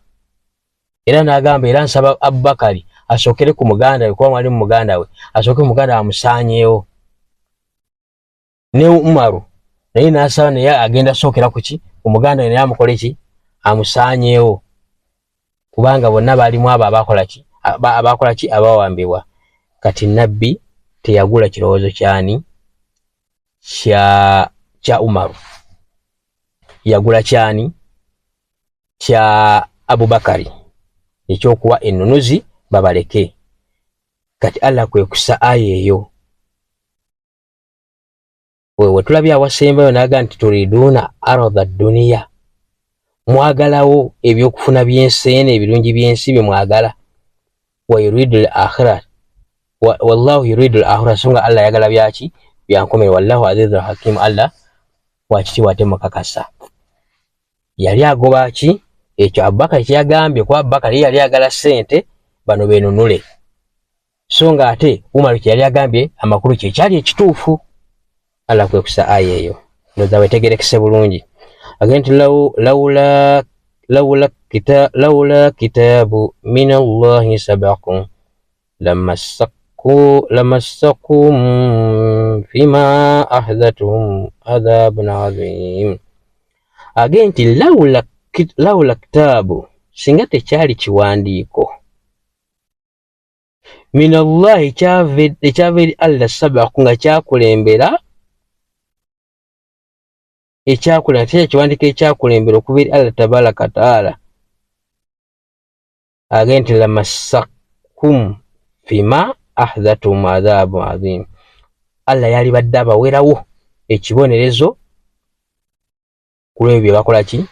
Era n'agamba, era nsaba Abubakari asookere ku muganda we, kuba mwali mu muganda we, asooke ku muganda amusaanyeewo. Ne Umaru naye n'asaba, naye agenda asookera ku ki ku muganda we, naye amukole ki amusaanyeewo, kubanga bonna baalimu abo abakola ki abawambibwa. Kati nabbi teyagula kirowoozo kyani kya Umaru, yagula kyani kya Abubakari ekyokuwa ennunuzi babaleke. Kati Allah kwe kussa aya eyo. Wewe tulabye awasembayo n'agamba nti turiduuna arada ad-dunya, mwagalawo ebyokufuna by'ensi, ebirungi by'ensi bye mwagala. Wa yuridu al-akhirah, wallahu yuridu al-akhirah, so nga Allah yagala byaki byankomere. Wallahu azizul hakim, Allah wakitiibwa ate mukakasa. Yali agoba ki ekyo Abubakari kyeyagambye, kuba Abubakari yali agala ssente bano beenunule, so nga ate Umaru kyeyali agambye amakulu kye kyali ekituufu. Allah kwe kussa aya eyo. Ndowooza wetegerekese bulungi. Agenti lawla kitaabu min Allahi sabaqun lamassakum fima ahdathum adhabun azim. Agenti lawla kitaabu, singa tekyali kiwandiiko, min Allahi ekyava eri Allah sabaqu nga kyakulembera, ekiwandiiko ekyakulembera okuva eri Allah tabaraka taala, agenti lamassakum fima ahdathum adhabu azim. Allah yali badde abawerawo ekibonerezo kulebyo bye bakola ki,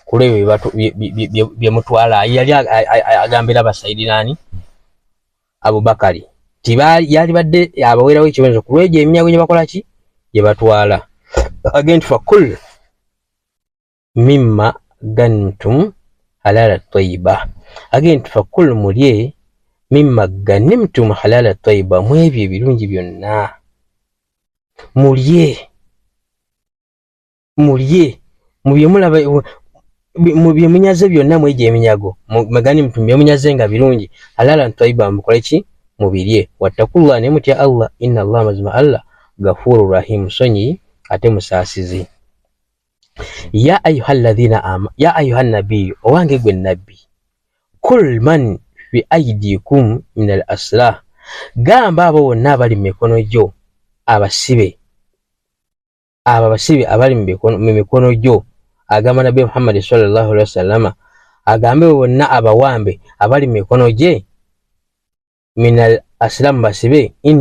kulebyo bye mutwala. Yali agambira abasayidinaani Abubakari ti yali badde abawerawo ekibonerezo kulwegyo eminyago gye bakola ki gye batwala. Agenti fakul mimma gantum halala tayyiba, agenti fakul mulye mimma ganimtum halala tayyiba, mu ebyo ebirungi byonna mulye mu bye mulaba mu byemunyaze byonna mwegye eminyago magani mtu byemunyaze nga birungi halalan tayyiba mukola ki mubirye wattakullah ne mutya Allah inna Allah mazma Allah ghafurur rahim sonyi ate musaasizi ya ayyuhalladhina ya ayyuhan nabiy owange gwe nabbi kul man fi aydikum min al aslah gamba abo bonna abali mu mikono gyo abasibe abali mu mikono gyo agamba Nabi Muhammad sallallahu alaihi wasallam agambe bonna abawambe abali mu mikono gye minal aslam basibe in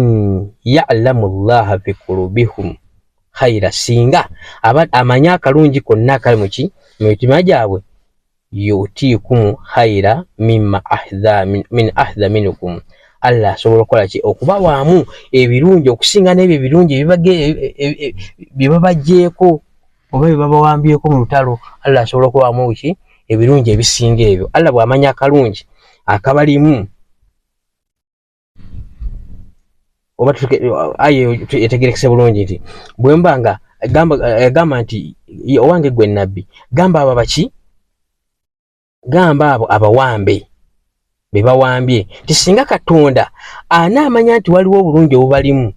ya'lamu Allah fi qulubihim khaira singa amanya akalungi konna kali muki mu mitima gyabwe yutikum khaira mimma min ahdha minkum Allah asobola okukola ki okuba waamu ebirungi okusinga n'ebyo ebirungi bibabajjeeko oba bibabawambyeko mu lutalo Allah asobola okuba waamu ki ebirungi ebisinga ebyo Allah bw'amanya akalungi akabalimu oba ayo etegerekese bulungi nti bwembanga gamba nti owange gwe nabbi gamba abo baki gamba abo abawambe bebawambye tisinga Katonda anaamanya nti waliwo obulungi obubalimu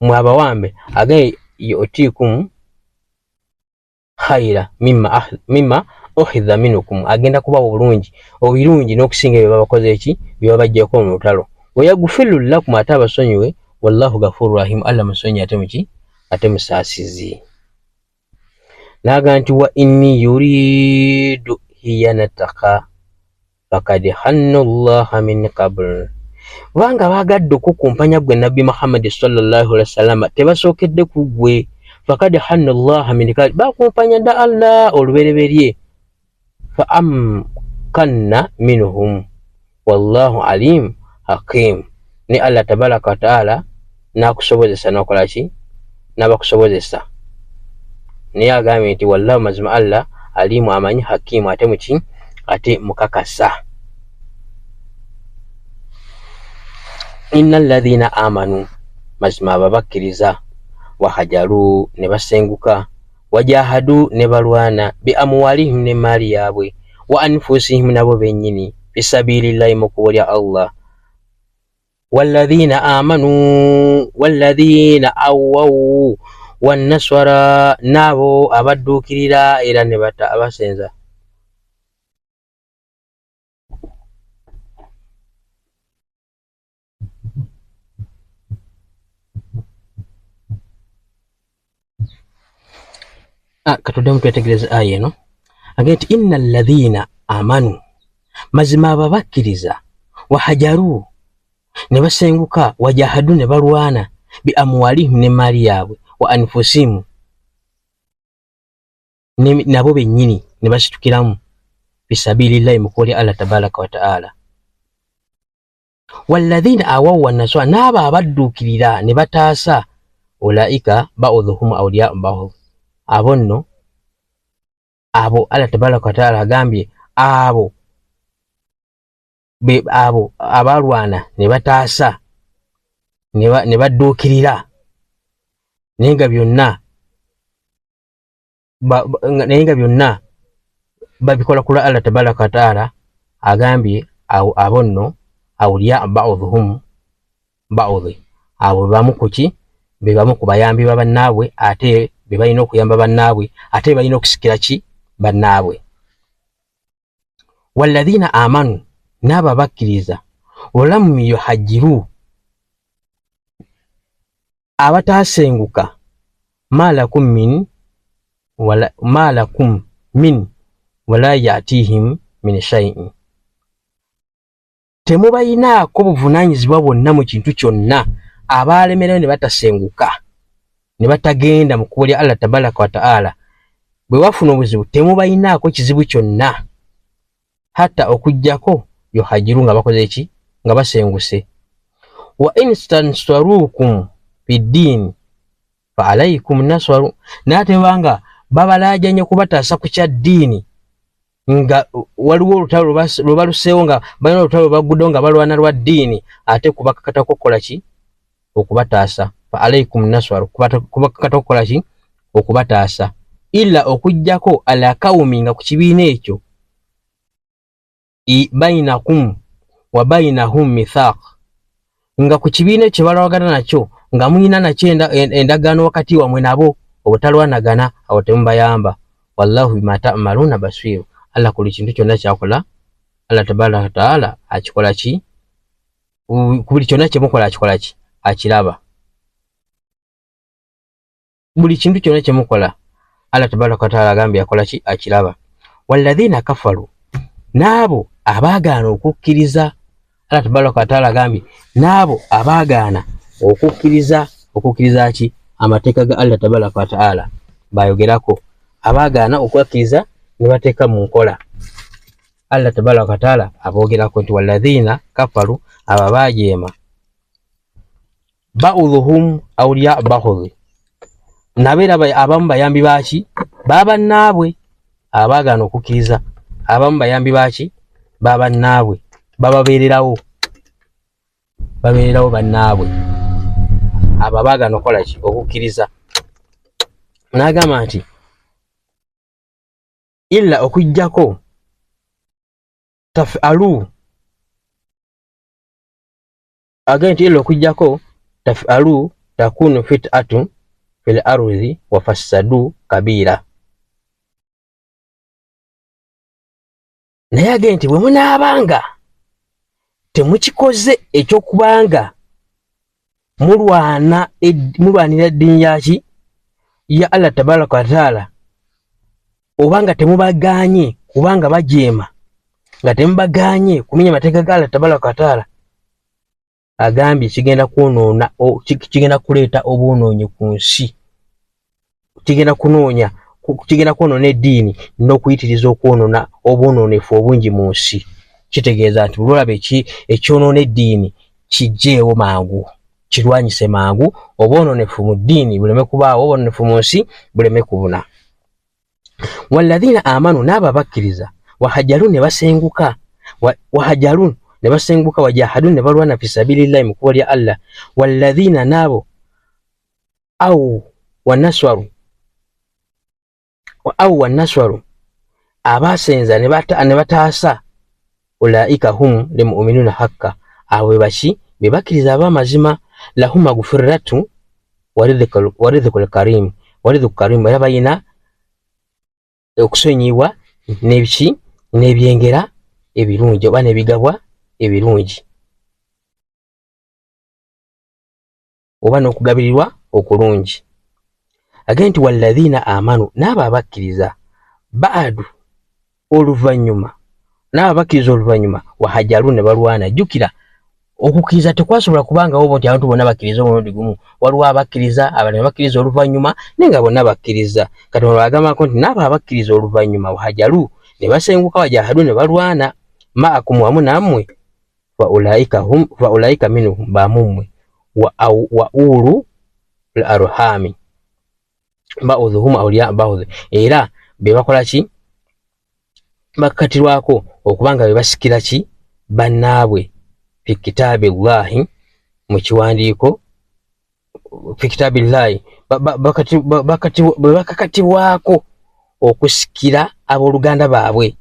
mu abawambe agaye yotikum khaira mimma ukhidha minkum agenda kuba obulungi obirungi n'okusinga bye babakoze eki bibabajjeko mu lutalo wayaghfiru lakum atabasonyiwe wallahu ghafurur rahim Allah musonyi ate muki ate musaasizi naga nti wa inni yuridu hiyanataka fakad hanna Allah min qabl wanga bagadde okukumpanya gwe Nabbi Muhammad sallallahu alaihi wasallam tebasookedde ku gwe fakad hanna Allah min qabl bakumpanya da Allah olubereberye fa amkanna minhum wallahu alim hakim ni Allah tabaraka wa taala nakusobozesa nakola ki nabakusobozesa ni agambye nti wallahu mazma Allah alimu amanyi hakimu ate muki ate mukakasa innal ladhina amanu mazma babakiriza wahajaru ne basenguka wajahadu ne balwana bi amwalihim ne mali yabwe wa anfusihim nabo benyini bisabilillahi mukubolya Allah والذين آمنوا والذين أووا والنصارى نابو أبدو كريرا إلى نبتا أبسنزا katudemu twetegereza aya no agenti innal ladhina amanu mazima babakiriza wahajaru ne basenguka wajahadu ne balwana bi amwalihim ne mali yabwe wa anfusihim nabo benyini ne basitukiramu bisabilillahi mukoli Allah tabaraka wa taala walladhina awaw wanaswa naba abaddukirira ne bataasa ulaika ba'dhuhum awliya ba'd abonno abo Allah tabaraka wa taala agambye abo abalwana ne bataasa ne baddukirira nenga byonna babikola kula Allah tabaraka wa taala agambye abonno awliya ba'dhuhum ba'd abo bamukuki be bamu kubayambi babannaabwe ate be balina okuyamba bannaabwe ate balina okusikira ki bannaabwe walladhina amanu naba bakiriza walamu yuhajiru abatasenguka malakum min wala yatihim min shay'in temubayinaako buvunanyizibwa bwonna mu kintu kyonna abalemerewo ne batasenguka ne batagenda mu kubolya Allah tabaraka wa taala bwe wafuna obuzibu temubayinaako kizibu kyonna hatta okujjako yuhajiru nga bakoze eki nga basenguse wa instansarukum fiddin fa alaykum naswaru nate banga babalajanye kubataasa ku kya ddiini nga waliwo olutalo lubaluseewo nga balina olutalo baguddo nga balwana lwa ddiini ate kubakakata kukola ki okubataasa fa alaykum naswaru kubakakata kukola ki okubataasa illa okujjako ala qaumin nga ku kibiina ekyo bainakum wa bainahum mithaq nga ku kibiina ekyo balawagana nakyo nga muyina nakyo endagaano wakati wamwe nabo obutalwanagana awo temubayamba. Wallahu bima ta'maluna basir. Allah kuli kintu kyonna kyakola Allah tabaraka taala akikola ki buli kyonna kyemukola akikola ki akiraba. Buli kintu kyonna kyemukola Allah tabaraka taala agambye akola ki akiraba. Walladhina kafaru naabo abaagaana okukkiriza Allah tabaraka taala agambye naabo abaagaana okukkiriza ki amateeka ga Allah tabaraka taala bayogerako abaagaana okwakkiriza ne bateeka mu nkola. Allah tabaraka taala aboogerako nti walladhina kafaru ababajeema ba'udhuhum awliya ba'udhu nabeera abamu bayambi baaki babannaabwe. Abaagaana okukkiriza abamu bayambi baaki babannaabwe bababeererawo bannaabwe abo abaagaana okukola ki okukkiriza. N'agamba nti illa okujjako taf'alu agenti illa okujjako taf'alu takunu fit'atun fil ardi wa fassadu kabira. Naye agenti bwe munaabanga temukikoze ekyokubanga mulwanira eddiini yaki ya Allah tabaraka wa taala obanga temubaganye kubanga bajeema nga temubaganye kumenya amateeka ga Allah tabaraka wa taala agambye kigenda kwonoona kigenda kuleeta obwonoonyi ku nsi kigenda kwonoona eddiini n'okuyitiriza okwonoona obwonoonefu obungi mu nsi. Kitegeeza nti olwolaba ekyonoona eddiini kijjeewo mangu kirwanyise mangu obwonoonefu mu ddiini buleme kubaawo obwonoonefu mu nsi buleme kubuna. Walladhina amanu n'abo abakkiriza wahajaru ne basenguka wajahadu ne balwana fi sabilillahi mu kkubo lya Allah. Walladhina n'abo au wanaswaru abasenza ne bataasa ulaika hum limu'minuna hakka abo baki be bakkiriza ab'amazima. Lahum magfiratu wa rizqul karim era bayina okusonyiwa n'ebiki n'ebyengera ebirungi oba n'ebigabwa ebirungi oba n'okugabirirwa okulungi. Agenti walladhina amanu n'abo abakkiriza ba'adu oluvannyuma wahajaru ne balwana. Jjukira okukkiriza tekwasobola kubanga wo nti abantu bonna bakkiriza omulundi gumu. Waliwo abakkiriza abalala bakkiriza oluvannyuma naye nga bonna bakkiriza. Kati bagambako nti n'abo abakkiriza oluvannyuma wahajaru ne basenguka wajahadu ne balwana ma'akum wamu nammwe fa ulaika minhum bamumwe wa ulu al-arhami ba'udhuhum awliya ba'udhu era be bakola ki bakkatirwako okubanga be basikira ki bannaabwe fi kitabillahi mu kiwandiiko fi kitabillahi bakakatibwako okusikira abooluganda baabwe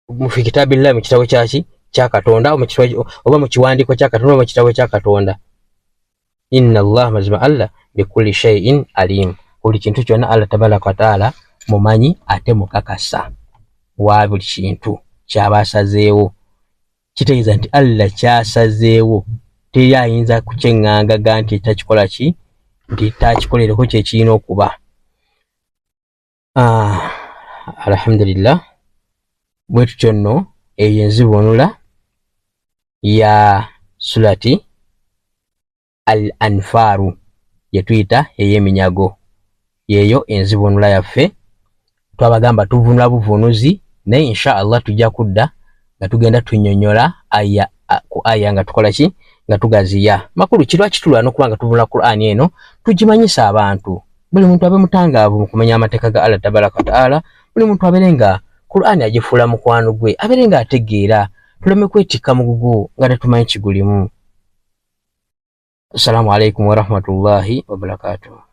mu fi kitabillahi mu kitabo kyaki kya Katonda oba mu kiwandiiko kya Katonda mu kitabo kya Katonda. Inna Allah mazima Allah bikulli shay'in alim. Buli kintu kyonna Allah tabaraka wa taala mumanyi ate mukakasa wa buli kintu kyabasazeewo. Kitegeeza nti Allah kyasazeewo teri ayinza kukyenganga nti takikola ki nti takikolereko kye kirina okuba. Alhamdulillah bwe tutyo nno eyo enzibonula ya surati al-Anfaru yetuyita ey'eminyago. Yeyo enzibonula yaffe twabagamba tuvunula buvunuzi naye insha Allah tujja kudda nga tugenda tunnyonnyola aya ku aya nga tukola ki nga tugaziya makulu kirwa kitulwana okuba nga tuvunula Qur'ani eno tugimanyisa abantu. Buli muntu abe mutangaavu mu kumenya amateeka ga Allah tabaraka wa taala. Buli muntu abeerenga Qur'ani agifuula mukwano gwe abeerenga ategeera tuleme kwetikka mugugu nga tetumanyi kigulimu. Assalamu alaikum warahmatullahi wabarakatuh.